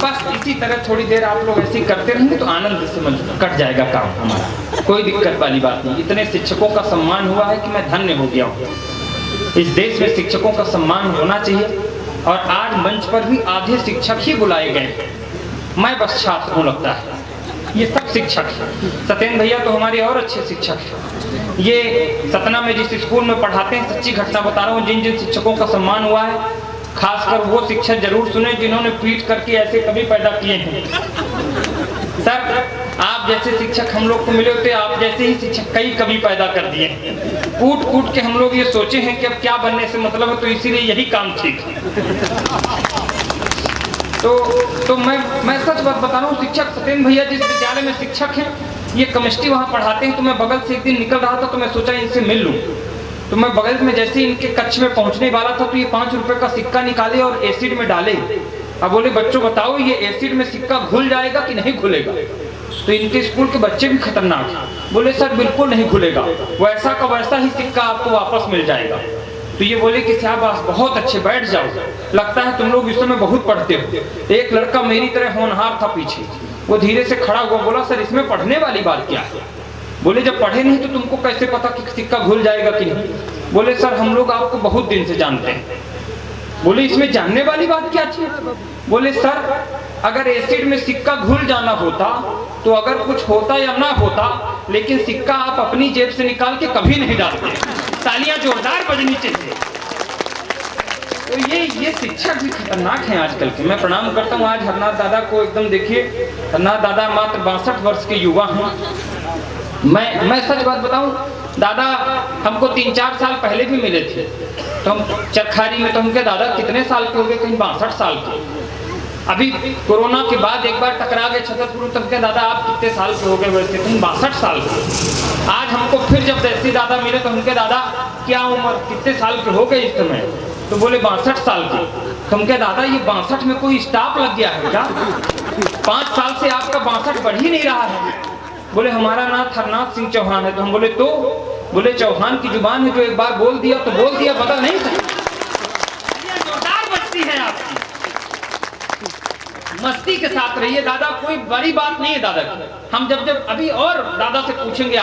बस इसी तरह थोड़ी देर आप लोग ऐसे करते रहेंगे तो आनंद से कट जाएगा काम हमारा, कोई दिक्कत वाली बात नहीं। इतने शिक्षकों का सम्मान हुआ है कि मैं धन्य हो गया हूँ। इस देश में शिक्षकों का सम्मान होना चाहिए, और आज मंच पर भी आधे शिक्षक ही बुलाए गए। मैं बस छात्र हूँ लगता है, ये सब शिक्षक हैं। सत्येंद्र भैया तो हमारे और अच्छे शिक्षक हैं। ये सतना में जिस स्कूल में पढ़ाते हैं, सच्ची घटना बता रहा हूँ, जिन जिन शिक्षकों का सम्मान हुआ है, खासकर वो शिक्षक जरूर सुने जिन्होंने पीट करके ऐसे कभी पैदा किए हैं। सर आप जैसे शिक्षक हम लोग को मिले होते, आप जैसे ही शिक्षक कई कभी पैदा कर दिए। कूट कूट के हम लोग ये सोचे हैं कि अब क्या बनने से मतलब है, तो इसीलिए यही काम ठीक है। तो मैं सच बात बता रहा हूँ, शिक्षक सत्येंद्र भैया जिस विद्यालय में शिक्षक हैं, ये केमिस्ट्री वहाँ पढ़ाते हैं। तो मैं बगल से एक दिन निकल रहा था, तो मैं सोचा इनसे मिल लूँ। तो मैं बगल में जैसे ही इनके कक्ष में पहुँचने वाला था, तो ये 5 रुपए का सिक्का निकाले और एसिड में डाले। अब बोले बच्चों बताओ ये एसिड में सिक्का घुल जाएगा कि नहीं घुलेगा? तो इनके स्कूल के बच्चे भी खतरनाक हैं, बोले सर बिल्कुल नहीं घुलेगा, वैसा का वैसा ही सिक्का आपको वापस मिल जाएगा। तो ये बोले कि शाबाश बहुत अच्छे, बैठ जाओ, लगता है तुम लोग इस समय बहुत पढ़ते हो। एक लड़का मेरी तरह होनहार था पीछे, वो धीरे से खड़ा हुआ, बोला सर इसमें पढ़ने वाली बात क्या है? बोले जब पढ़े नहीं तो तुमको कैसे पता कि सिक्का घुल जाएगा कि नहीं? बोले सर हम लोग आपको बहुत दिन से जानते हैं। बोले इसमें जानने वाली बात क्या थी? बोले सर अगर एसिड में सिक्का घुल जाना होता तो अगर कुछ होता या ना होता, लेकिन सिक्का आप अपनी जेब से निकाल के कभी नहीं डालते। तालियां जोरदार बजनी चाहिए। तो ये शिक्षक भी खतरनाक हैं आजकल के। मैं प्रणाम करता हूँ आज हरनाथ दादा को, एकदम देखिए हरनाथ दादा मात्र 62 वर्ष के युवा हैं। मैं सच बात बताऊं, दादा हमको 3-4 साल पहले भी मिले थे, तो हम चरखारी में, तो हम क्या दादा कितने साल के हो गए? कहीं 62 साल के। अभी कोरोना के बाद एक बार टकरा गए छतरपुर, तब क्या दादा आप कितने साल के हो गए? वैसे तुम 62 साल के। आज हमको फिर जब जैसे दादा मिले तो हमके दादा क्या उम्र, कितने साल के हो गए इस समय? तो बोले 62 साल के। तो हम क्या दादा ये 62 में कोई स्टाफ लग गया है क्या? 5 साल से आपका 62 बढ़ ही नहीं रहा है। बोले हमारा नाम हरनाथ सिंह चौहान है। तो हम बोले तो? बोले चौहान की जुबान है, जो एक बार बोल दिया तो बोल दिया, बदल नहीं सकती। जोरदार बचती है आपकी। मस्ती के साथ रहिए दादा, कोई बड़ी बात नहीं है दादा की। हम जब अभी और दादा से पूछेंगे,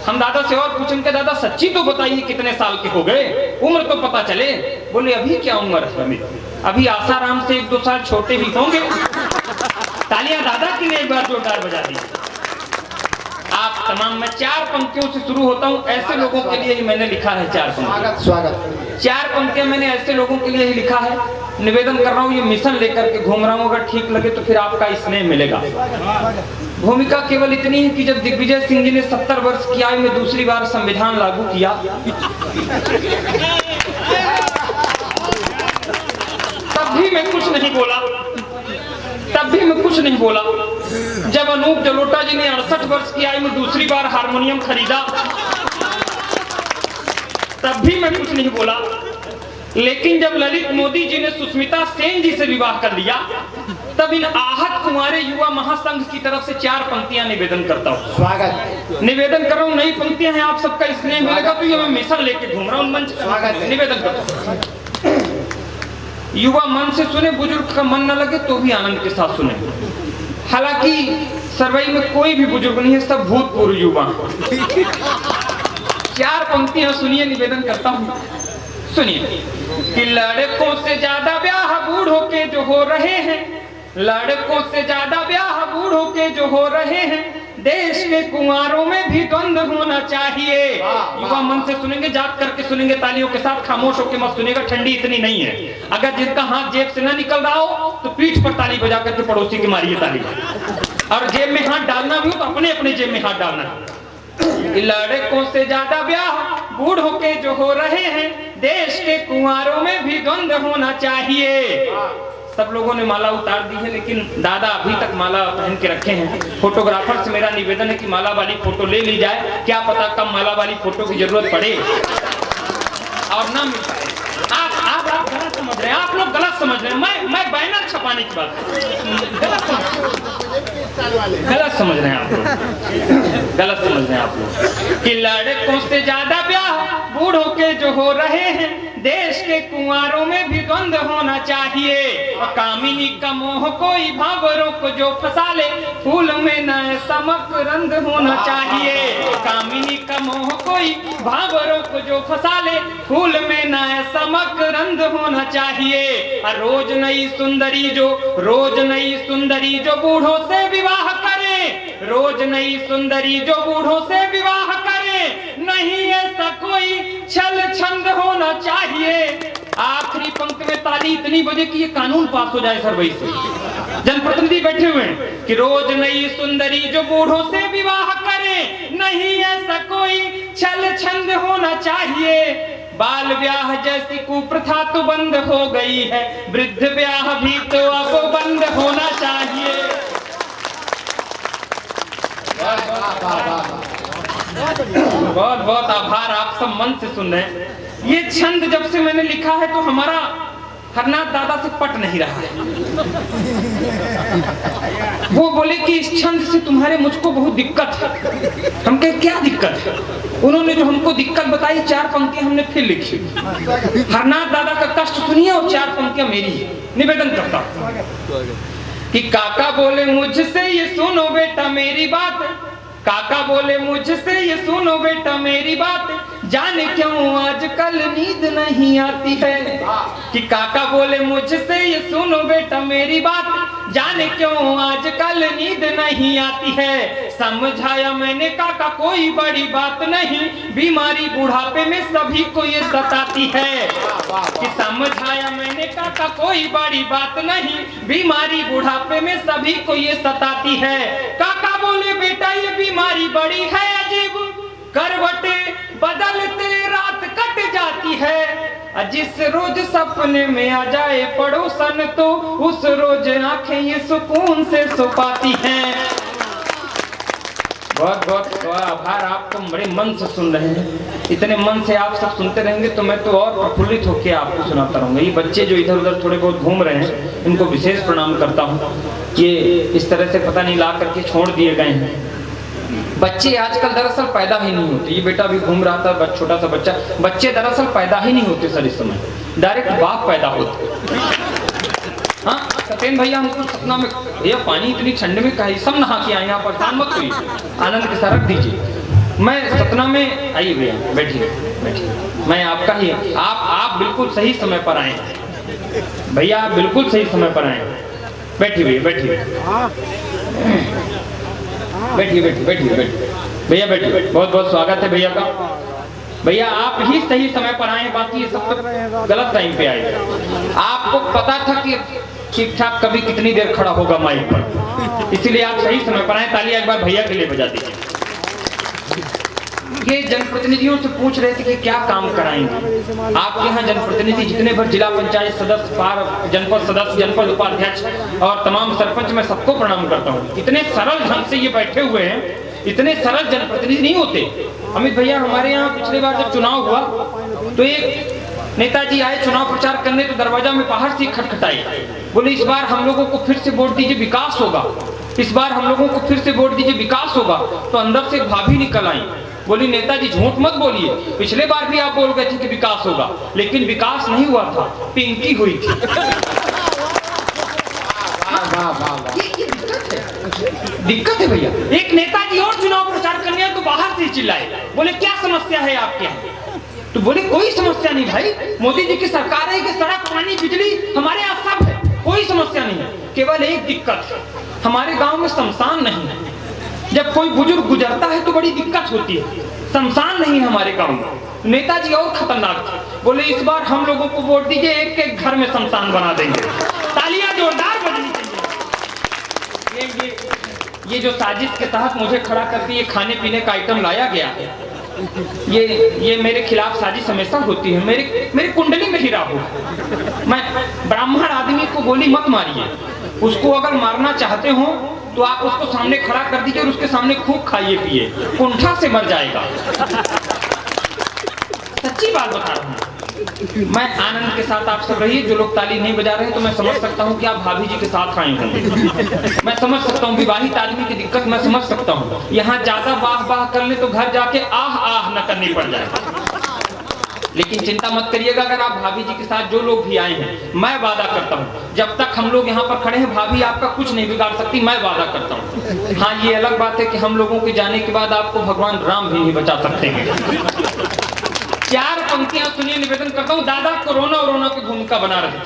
हम दादा से और पूछेंगे दादा सच्ची तो बताइए कितने साल के हो गए, उम्र तो पता चले। बोले अभी क्या उम्र है, अभी आसाराम से 1-2 साल छोटे ही होंगे। तालियां दादा की एक बार जोरदार बजा दी। आप तमाम, मैं 4 पंक्तियों से शुरू होता हूँ, ऐसे लोगों के लिए ही मैंने लिखा है 4 पंक्तियां। स्वागत। 4 पंक्तियां मैंने ऐसे लोगों के लिए ही लिखा है। निवेदन कर रहा हूँ, ये मिशन लेकर के घूम रहा हूँ, अगर ठीक लगे तो फिर आपका स्नेह मिलेगा। भूमिका केवल इतनी है कि जब दिग्विजय सिंह जी ने 70 वर्ष की आयु में दूसरी बार संविधान लागू किया, तब भी मैं कुछ नहीं बोला। जब अनूप जलोटा जी ने 68 वर्ष की आयु में दूसरी बार हारमोनियम खरीदा, तब भी मैं कुछ नहीं बोला। लेकिन जब ललित मोदी जी ने सुष्मिता सेन जी से विवाह कर लिया, तब इन आहत कुंवारे युवा महासंघ की तरफ से 4 पंक्तियां निवेदन करता हूँ। स्वागत। निवेदन कर रहा हूँ, नई पंक्तियां हैं, आप सबका स्नेह मिलेगा। तो ये मैं मिशन लेके घूम रहा हूँ मंच। निवेदन करता हूँ, युवा मन से सुने, बुजुर्ग का मन न लगे तो भी आनंद के साथ सुने। हालांकि सरवई में कोई भी बुजुर्ग नहीं है, सब भूतपूर्व युवा। 4 पंक्तियां सुनिए, निवेदन करता हूँ, सुनिए। कि लड़कों से ज्यादा ब्याह बूढ़ों के जो हो रहे हैं, लड़कों से ज्यादा ब्याह बूढ़ों के जो हो रहे हैं, देश के कुंवारों में भी द्वंद्व होना चाहिए। युवा मन से सुनेंगे, जाग करके सुनेंगे, तालियों के साथ, खामोश होकर मत सुनेगा, ठंडी इतनी नहीं है। अगर जिनका हाथ जेब से ना निकल रहा हो तो पीठ पर ताली बजा करके पड़ोसी की मारिए ताली, और जेब में हाथ डालना भी हो तो अपने अपने जेब में हाथ डालना। लड़कों से ज्यादा ब्याह बूढ़ों के जो हो रहे हैं, देश के कुंवारों में भी द्वंद्व होना चाहिए। सब लोगों ने माला उतार दी है, लेकिन दादा अभी तक माला पहन के रखे हैं। फोटोग्राफर से मेरा निवेदन है कि माला वाली फोटो ले ली जाए, क्या पता कब माला वाली फोटो की जरूरत पड़े और ना मिल पाए। आप गलत समझ रहे हैं, आप लोग गलत समझ रहे हैं। मैं बैनर छपाने की बात गलत समझ रहे हैं आप लोग, गलत समझ रहे हैं आप लोग कि लड़कों से ज्यादा ब्याह बूढ़ों के जो हो रहे हैं, देश के कुंवारों में भी द्वंद होना चाहिए। और कामिनी का मोह कोई भावरों को जो फंसा ले, फूल में न ऐसा मकरंद होना चाहिए। कामिनी का मोह कोई भावरों को जो फंसा ले, फूल में न ऐसा मकरंद होना चाहिए। और रोज नई सुंदरी जो बूढ़ों से विवाह करे, रोज नई सुंदरी जो बूढ़ों से विवाह करे, नहीं ऐसा कोई छल छंद होना चाहिए। आखिरी पंक्ति में ताली इतनी बजे कि ये कानून पास हो जाए सर वही से। जनप्रतिनिधि बैठे हुए हैं कि रोज नई सुंदरी जो बूढ़ों से विवाह करे, नहीं ऐसा कोई छल छंद होना चाहिए। बाल ब्याह जैसी कुप्रथा तो बंद हो गई है, वृद्ध ब्याह भी तो अब बंद होना चाहिए। बहुत बहुत आभार, आप सब मन से सुन रहे हैं। ये छंद जब से मैंने लिखा है तो हमारा हरनाथ दादा से पट नहीं रहा है। वो बोले कि इस छंद से तुम्हारे मुझको बहुत दिक्कत है। हम कहे क्या दिक्कत है? उन्होंने जो हमको दिक्कत बताई, 4 पंक्तियां हमने फिर लिखी। हरनाथ दादा का कष्ट सुनिए और 4 पंक्तियां मेरी है। निवेदन करता हूं कि काका बोले मुझसे ये सुनो बेटा मेरी बात, काका बोले मुझसे ये सुनो बेटा मेरी बात, जाने क्यों आजकल नींद नहीं आती है। कि काका बोले मुझसे ये सुनो बेटा मेरी बात, जाने क्यों आजकल नींद नहीं आती है। समझाया मैंने काका कोई बड़ी बात नहीं, बीमारी बुढ़ापे में सभी को ये सताती है। कि समझाया मैंने काका कोई बड़ी बात नहीं, बीमारी बुढ़ापे में सभी को ये सताती है। काका बोले बेटा ये बीमारी बड़ी है अजीब, करवटे बदलते रात कट जाती है। जिस रोज सपने में आ जाए पड़ोसन, तो उस रोज आंखें ये सुकून से सो पाती हैं। बहुत बहुत आभार, आप तो बड़े मन से सुन रहे हैं। इतने मन से आप सब सुनते रहेंगे तो मैं तो और प्रफुल्लित होकर आपको सुनाता रहूंगा। ये बच्चे जो इधर उधर थोड़े बहुत घूम रहे हैं, इनको विशेष प्रणाम करता हूँ। ये इस तरह से पता नहीं ला करके छोड़ दिए गए हैं। बच्चे आजकल दरअसल पैदा ही नहीं होते। ये बेटा भी घूम रहा था, छोटा सा बच्चा। बच्चे दरअसल पैदा ही नहीं होते सर, इस समय डायरेक्ट बाप पैदा होते। हाँ सत्येन भैया हमको सपना में, भैया पानी इतनी ठंड में कहीं सब नहा के आए, यहाँ परेशान मत हुई, आनंद के साथ रख दीजिए। मैं सपना में, आइए भैया बैठिए बैठिए, मैं आपका ही, आप बिल्कुल सही समय पर आए हैं भैया, आप बिल्कुल सही समय पर आए हैं। बैठिए भैया बैठिए, बैठिए बैठिए बैठिए बैठिए भैया बैठिए। बहुत बहुत स्वागत है भैया का। भैया आप ही सही समय पर आए, बाकी ये सब तो गलत टाइम पे आए। आपको पता था कि ठीक ठाक कभी कितनी देर खड़ा होगा माइक पर, इसीलिए आप सही समय पर आए। तालियां एक बार भैया के लिए बजा दीजिए। ये जनप्रतिनिधियों से पूछ रहे थे कि क्या काम कराएंगे। आपके यहाँ जनप्रतिनिधि जितने भर जिला पंचायत सदस्य, जनपद सदस्य, जनपद उपाध्यक्ष और तमाम सरपंच, मैं सबको प्रणाम करता हूँ। इतने सरल ढंग से ये बैठे हुए हैं, इतने सरल जनप्रतिनिधि नहीं होते। अमित भैया हमारे यहाँ पिछली बार जब चुनाव हुआ तो एक नेताजी आए चुनाव प्रचार करने, तो दरवाजा में बाहर से खटखटाए, बोले इस बार हम लोगों को फिर से वोट दीजिए, विकास होगा। इस बार हम लोगों को फिर से वोट दीजिए, विकास होगा। तो अंदर से एक भाभी निकल आई, बोली नेताजी झूठ मत बोलिए, पिछले बार भी आप बोल गए थे कि विकास होगा, लेकिन विकास नहीं हुआ था, पिंकी हुई थी। दिक्कत है भैया। एक नेताजी और चुनाव प्रचार करने तो बाहर से चिल्लाए, बोले क्या समस्या है आपके यहाँ? तो बोले कोई समस्या नहीं भाई, मोदी जी की सरकार है कि सड़क पानी बिजली हमारे यहाँ सब है, कोई समस्या नहीं है। केवल एक दिक्कत है, हमारे गांव में शमशान नहीं है। जब कोई बुजुर्ग गुजरता है तो बड़ी दिक्कत होती है, शमशान नहीं है हमारे गांव में। नेताजी और खतरनाक थे, बोले इस बार हम लोगों को वोट दीजिए, एक एक घर में शमशान बना देंगे। तालियां जोरदार बजनी चाहिए। ये जो साजिश के तहत मुझे खड़ा करके ये खाने पीने का आइटम लाया गया है, ये मेरे खिलाफ साजिश हमेशा होती है। मेरी कुंडली में ही राहु है। मैं ब्राह्मण आदमी को गोली मत मारिए, उसको अगर मारना चाहते हो तो आप उसको सामने खड़ा कर दीजिए और उसके सामने खूब खाइए पिए, कुंठा से मर जाएगा। सच्ची बात बता रहा हूँ मैं। आनंद के साथ आप सब रहिए। जो लोग ताली नहीं बजा रहे हैं तो मैं समझ सकता हूँ कि आप भाभी जी के साथ आए होंगे। मैं समझ सकता हूँ विवाहित आदमी की दिक्कत मैं समझ सकता हूँ। यहाँ ज्यादा वाह वाह कर ले तो घर जाके आह आह न करनी पड़ जाए। लेकिन चिंता मत करिएगा, अगर आप भाभी जी के साथ जो लोग भी आए हैं, मैं वादा करता हूँ जब तक हम लोग यहाँ पर खड़े हैं भाभी आपका कुछ नहीं बिगाड़ सकती, मैं वादा करता हूँ। हाँ, ये अलग बात है कि हम लोगों के जाने के बाद आपको भगवान राम भी नहीं बचा सकते हैं। 4 पंक्तियां सुनिए, निवेदन करता हूँ। दादा कोरोना की भूमिका बना रहे थे।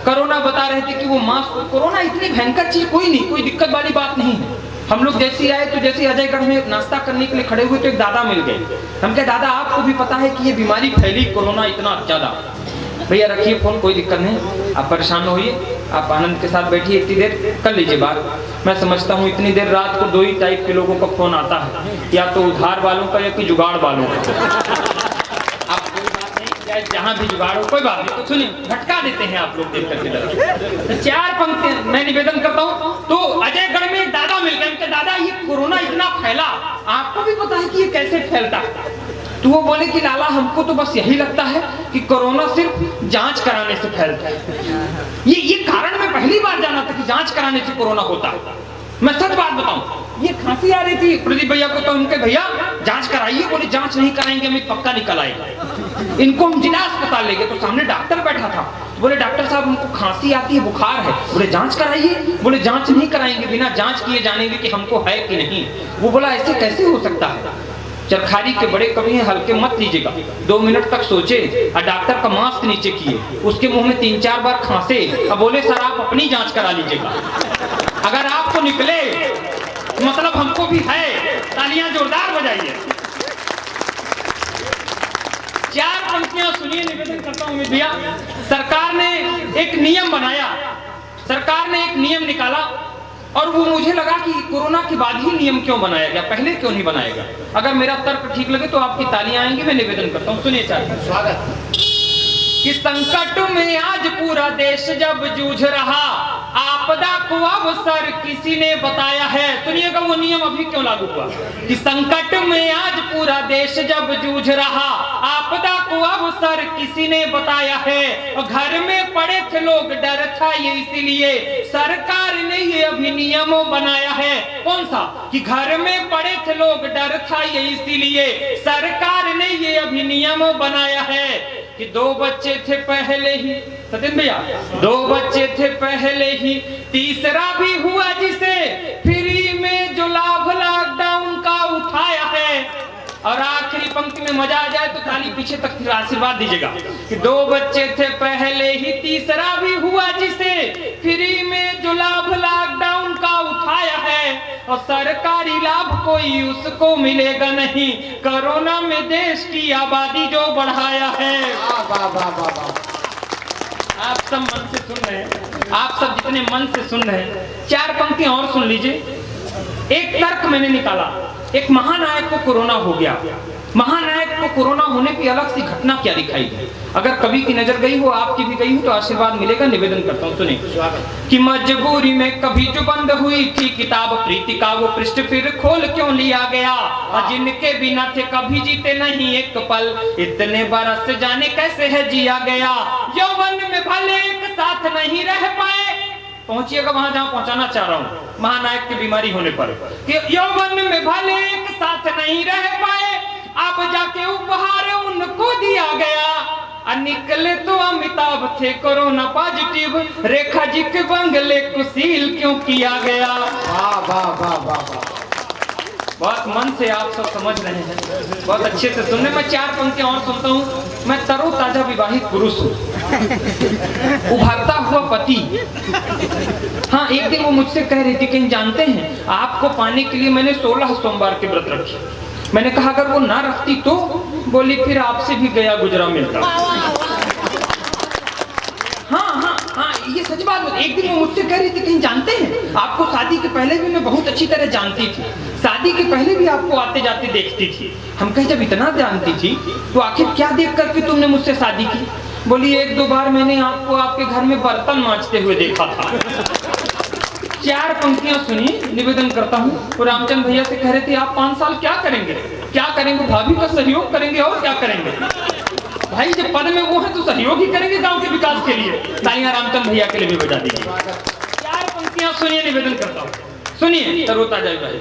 कोरोना बता रहे थे कि वो मास्क, कोरोना इतनी भयंकर चीज कोई नहीं, कोई दिक्कत वाली बात नहीं है। हम लोग जैसे आए तो जैसे अजयगढ़ में नाश्ता करने के लिए खड़े हुए तो एक दादा मिल गए। हम कहे दादा आपको भी पता है कि ये बीमारी फैली कोरोना इतना ज्यादा। भैया रखिए फोन, कोई दिक्कत नहीं, आप परेशान न होइए, आप आनंद के साथ बैठिए, इतनी देर कर लीजिए बात। मैं समझता हूँ इतनी देर रात को 2 ही टाइप के लोगों का फोन आता है, या तो उधार वालों का या कि जुगाड़ वालों का। जहाँ भी जुगाड़ हो कोई बात नहीं, तो सुनिए भटका देते हैं आप लोग देख करके। तो 4 पंक्तियां मैं निवेदन करता हूँ। तो अजयगढ़ में एक दादा मिल गए, उनके दादा ये कोरोना इतना फैला, आपको भी पता है कि ये कैसे फैलता है? तो वो बोले कि लाला हमको तो बस यही लगता है कि कोरोना सिर्फ जांच कराने से फैलता है। ये कारण मैं पहली बार जाना था कि जांच कराने से कोरोना होता है। मैं सच बात बताऊं, ये खांसी आ रही थी प्रदीप भैया को, तो उनके भैया जांच कराइए, बोले जांच नहीं कराएंगे हमें पक्का निकल आएगा, इनको हम जिला अस्पताल ले गए। तो सामने डॉक्टर बैठा था, बोले डॉक्टर साहब हमको खांसी आती है, बुखार है। बोले जांच कराइए, बोले जांच नहीं कराएंगे, बिना जांच किए जानेंगे कि हमको है कि नहीं। वो बोला ऐसे कैसे हो सकता है, चरखारी के बड़े कवि हैं, हल्के मत लीजिएगा। 2 मिनट तक सोचे और डॉक्टर का मास्क नीचे किए, उसके मुंह में 3-4 बार खांसे और बोले सर आप अपनी जांच करा लीजिएगा, अगर आपको निकले मतलब हमको भी है। तालियां जोरदार बजाइए। 4 पंक्तियां सुनिए, निवेदन करता हूं भैया। सरकार ने एक नियम बनाया, सरकार ने एक नियम निकाला और वो मुझे लगा कि कोरोना के बाद ही नियम क्यों बनाया गया, पहले क्यों नहीं बनाया गया। अगर मेरा तर्क ठीक लगे तो आपकी तालियां आएंगी। मैं निवेदन करता हूँ, सुनिए चाहिए। स्वागत। कि संकट में आज पूरा देश जब जूझ रहा, आपदा को अवसर किसी ने बताया है। सुनिएगा वो नियम अभी क्यों लागू हुआ। कि संकट में आज पूरा देश जब जूझ रहा, आपदा को अवसर किसी ने बताया है। और घर में पड़े थे लोग, डर था ये इसीलिए सरकार ने ये अभी नियम बनाया है। कौन सा? कि घर में पड़े थे लोग, डर था ये इसीलिए सरकार ने ये अभी नियम बनाया है। कि 2 बच्चे थे पहले ही, सत्येंद्र भैया 2 बच्चे थे पहले ही, तीसरा भी हुआ जिसे फ्री में जो लाभ लॉकडाउन का उठाया है। और आखिरी पंक्ति में मजा आ जाए तो ताली पीछे तक फिर आशीर्वाद दीजिएगा। कि 2 बच्चे थे पहले ही, तीसरा भी हुआ जिसे फ्री में जो लाभ लॉकडाउन का उठाया है। और सरकारी लाभ कोई उसको मिलेगा नहीं, कोरोना में देश की आबादी जो बढ़ाया है। आप सब मन से सुन रहे हैं, आप सब जितने मन से सुन रहे हैं, 4 पंक्तियां और सुन लीजिए। एक तर्क मैंने निकाला, एक महानायक को कोरोना हो गया, महानायक को कोरोना होने की अलग सी घटना क्या दिखाई दी। अगर कभी की नजर गई हो, आपकी भी गई हो तो आशीर्वाद मिलेगा। निवेदन करता हूँ, सुनिए। कि मजबूरी में कभी जो बंद हुई थी किताब प्रीति का, वो पृष्ठ फिर खोल क्यों लिया गया। और जिनके बिना थे कभी जीते नहीं एक पल, इतने बरस जाने कैसे है जिया गया। यौवन में भले एक साथ नहीं रह पाए, पहुंचिएगा वहां जहां पहुंचाना चाह रहा हूं, महानायक की बीमारी होने पर। कि यौवन में भले एक साथ नहीं रह पाए, अब जाके उपहार उनको दिया गया। निकले तो अमिताभ थे कोरोना पॉजिटिव, रेखा जी के बंगले को सील क्यों किया गया। वाह वाह वाह वाह, बहुत मन से आप सब समझ रहे हैं, बहुत अच्छे से सुनने। मैं 4 पंक्तियां और सुनता हूँ। मैं तरोताजा विवाहित पुरुष हूँ, उभरता हुआ पति। हाँ, एक दिन वो मुझसे कह रही थी कहीं जानते हैं आपको पाने के लिए मैंने 16 सोमवार के व्रत रखे। मैंने कहा अगर वो ना रखती तो, बोली फिर आपसे भी गया गुजरा मिलता। हाँ हाँ हाँ, ये सच बात है। एक दिन वो मुझसे कह रही थी, कहीं जानते हैं आपको शादी के पहले भी मैं बहुत अच्छी तरह जानती थी, शादी के पहले भी आपको आते जाते देखती थी। हम कहे जब इतना जानती थी तो आखिर क्या देख करके तुमने मुझसे शादी की? बोली 1-2 बार मैंने आपको आपके घर में बर्तन मांजते हुए देखा था। 4 पंक्तियां सुनी, निवेदन करता हूँ। तो रामचंद्र भैया से कह रहे थे आप 5 साल क्या करेंगे? क्या करेंगे? भाभी का सहयोग करेंगे और क्या करेंगे? भाई जब पद में वो है तो सहयोग ही करेंगे गांव के विकास के लिए। तालियां रामचंद्र भैया के लिए भी बजा दीजिए। 4 पंक्तियां सुनिए, निवेदन करता हूँ, सुनिए तरोताजा भाई।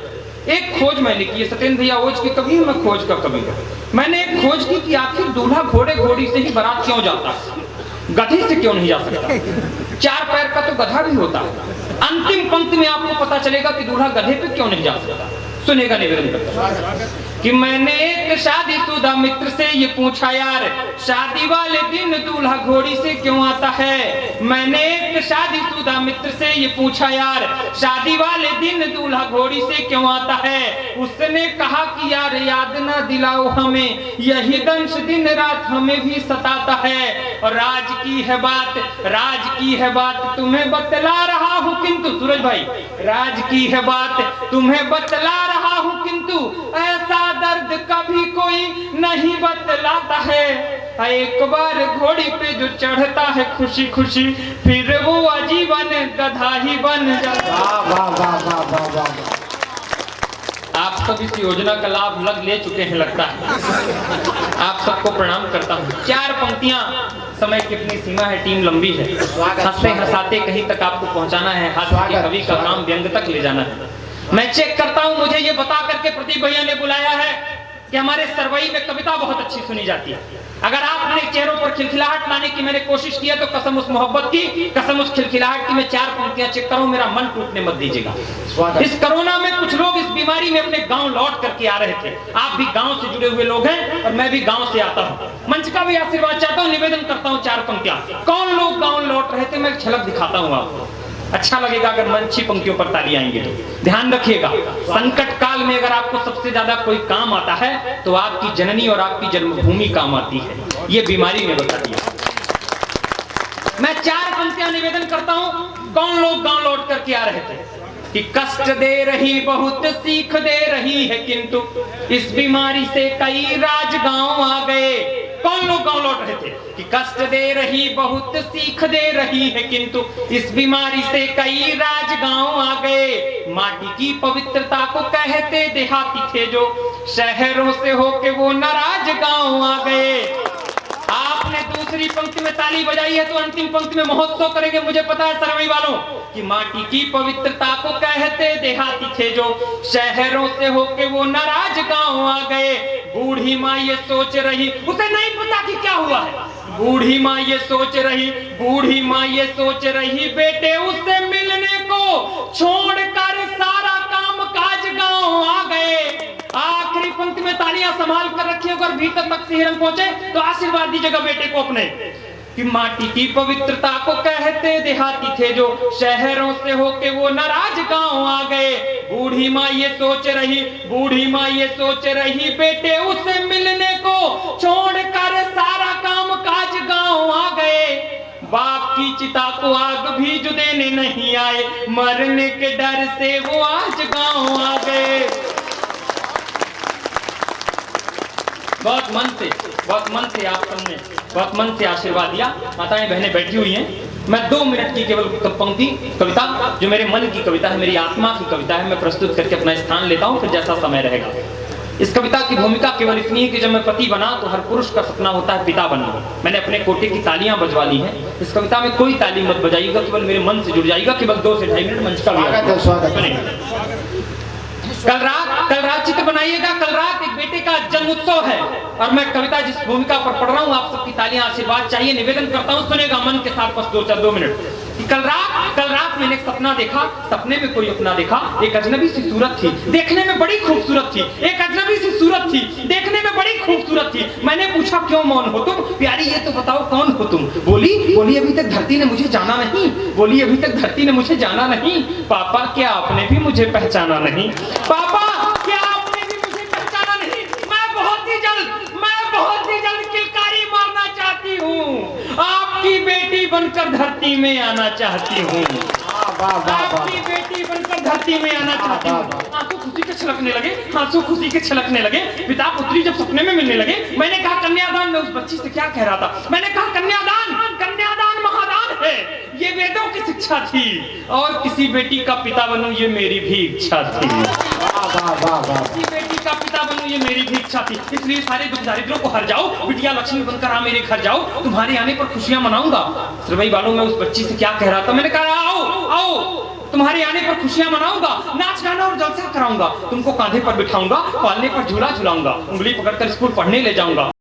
एक खोज मैंने की है, सत्येंद्र भैया ओज की कवि, मैं खोज का कवि हूं। मैंने एक खोज की कि आखिर दूल्हा घोड़े घोड़ी से ही बारात क्यों जाता है, गधे से क्यों नहीं जा सकता? 4 पैर का तो गधा भी होता है। अंतिम पंक्ति में आपको पता चलेगा कि दूल्हा गधे पे क्यों नहीं जा सकता। सुनेगा निवेदन करता कि मैंने एक शादीशुदा मित्र से ये पूछा यार, शादी वाले दिन दूल्हा घोड़ी से क्यों आता है? मैंने एक शादीशुदा मित्र से ये पूछा यार, शादी वाले दिन दूल्हा घोड़ी से क्यों आता है? उसने कहा कि यार याद ना दिलाओ हमें, यही दंश दिन रात हमें भी सताता है। और राज की है बात तुम्हें बतला रहा हूँ, किंतु सूरज भाई राज की है बात तुम्हें बतला रहा हूँ, किंतु ऐसा दर्द कभी कोई नहीं बतलाता है। एक बार घोड़ी पे जो चढ़ता है खुशी खुशी, फिर वो आजीवन गधा ही बन जाता है। वाह वाह वाह वाह वाह। आप सब इस योजना का लाभ ले चुके हैं लगता है। आप सबको प्रणाम करता हूँ। 4 पंक्तियां, समय की अपनी सीमा है, टीम लंबी है, हंसते हंसाते कहीं तक आपको पहुंचाना है। हास्य के कवि का काम व्यंग तक ले जाना है। मैं चेक करता हूं, मुझे ये बता करके प्रदीप भैया ने बुलाया है कि हमारे सरवई में कविता बहुत अच्छी सुनी जाती है। अगर आपने चेहरों पर खिलखिलाहट लाने की मैंने कोशिश की है तो कसम उस मोहब्बत की, कसम उस खिलखिलाहट की, मैं 4 पंक्तियां चेक करूं, मेरा मन टूटने मत दीजिएगा। इस कोरोना में कुछ लोग इस बीमारी में अपने गांव लौट करके आ रहे थे। आप भी गांव से जुड़े हुए लोग हैं और मैं भी गांव से आता हूं। मंच का भी आशीर्वाद चाहता हूं, निवेदन करता हूं 4 पंक्तियां। कौन लोग गांव लौट रहे थे मैं एक झलक दिखाता हूं आपको। अच्छा लगेगा अगर मन अच्छी पंक्तियों पर ताली आएंगे तो। ध्यान रखिएगा, संकट काल में अगर आपको सबसे ज्यादा कोई काम आता है तो आपकी जननी और आपकी जन्मभूमि काम आती है। ये बीमारी ने बता दिया। मैं 4 पंक्तियां निवेदन करता हूं। कौन लोग गांव लौट करके आ रहे थे कि कष्ट दे रही बहुत सीख दे रही है, किंतु इस बीमारी से कई राज गांव आ गए। कौन लोग गांव लौट रहे थे कि कष्ट दे रही बहुत सीख दे रही है, किंतु इस बीमारी से कई राज गांव आ गए। माटी की पवित्रता को कहते देहाती थे जो, शहरों से होके वो नाराज गांव आ गए। आपने दूसरी पंक्ति में ताली बजाई है तो अंतिम पंक्ति में महोत्सव करेंगे, मुझे पता है सरवई वालों, कि माटी की पवित्रता को कहते देहाती थे जो, शहरों से होके वो नाराज गांव आ गए। बूढ़ी माँ ये सोच रही, उसे नहीं पता कि क्या हुआ है। बूढ़ी माँ ये सोच रही बेटे उससे मिलने को छोड़कर सारा काम काज गांव आ गए। आखिरी पंक्ति में तालियां संभाल कर रखिए, अगर भीतर तक से हिरन पहुंचे तो आशीर्वाद दीजिएगा बेटे को अपने, कि माटी की पवित्रता को कहते देहाती थे जो, शहरों से होके वो नाराज गांव आ गए। बूढ़ी माँ ये सोच रही बेटे उससे मिलने को छोड़कर सारा काम काज गांव आ गए। बाप की चिता को आग भी जो देने नहीं आए, मरने के डर से वो आज गांव आ गए। बहुत मन से आप सबने बहुत मन से आशीर्वाद दिया। माताएं बहनें बैठी हुई हैं। मैं 2 मिनट की केवल पंक्ति कविता, जो मेरे मन की कविता है, मेरी आत्मा की कविता है, मैं प्रस्तुत करके अपना स्थान लेता हूं, फिर जैसा समय रहेगा। इस कविता की भूमिका केवल इतनी है कि जब मैं पति बना तो हर पुरुष का सपना होता है पिता बनना। मैंने अपने कोटे की तालियां बजवा ली हैं। इस कविता में कोई ताली मत बजाइएगा, केवल मेरे मन से जुड़ जाइएगा। केवल 2 से 2.5 मिनट मंच का स्वागत। कल रात चित्र बनाइएगा। कल रात एक बेटे का जन्म उत्सव है और मैं कविता जिस भूमिका पर पढ़ रहा हूँ, आप सबकी तालियां आशीर्वाद चाहिए, निवेदन करता हूँ, सुनेगा मन के साथ बस 2 मिनट। कल रात मैंने एक सपना देखा। सपने में कोई अपना देखा, एक अजनबी सी सूरत थी, देखने में बड़ी खूबसूरत थी। एक अजनबी सी सूरत थी, देखने में बड़ी खूबसूरत थी। मैंने पूछा क्यों मौन हो तुम प्यारी, ये तो बताओ कौन हो तुम। बोली अभी तक धरती ने मुझे जाना नहीं। पापा क्या आपने भी मुझे पहचाना नहीं। पापा क्या आपने भी मुझे पहचाना नहीं। मैं बहुत ही जल्द किलकारी मारना चाहती हूँ। आपकी बेटी बनकर धरती में आना चाहती हूँ, वाह वाह वाह। अपनी बेटी बनकर धरती में आना चाहती हूँ। आंसू खुशी के छलकने लगे, आंसू खुशी के छलकने लगे। पिता पुत्री जब सपने में मिलने लगे, मैंने कहा कन्यादान। मैं उस बच्ची से क्या कह रहा था, मैंने कहा कन्यादान, कन्यादान महादान है, ये वेदों की शिक्षा थी। और किसी बेटी का पिता बनूं ये मेरी भी इच्छा थी। किसी बेटी का पिता बनूं ये मेरी भी इच्छा थी। इसलिए सारे दुख दारिद्रों को हर जाओ, बिटिया लक्ष्मी बनकर आ मेरे घर जाओ, तुम्हारे आने पर खुशियां मनाऊंगा। सरवई बालों में उस बच्ची से क्या कह रहा था, मैंने कहा आओ आओ, तुम्हारे आने पर खुशियां मनाऊंगा, नाच गाना और जलसा कराऊंगा, तुमको कांधे पर बिठाऊंगा, पालने पर झूला झुलाऊंगा, उंगली पकड़कर स्कूल पढ़ने ले जाऊंगा।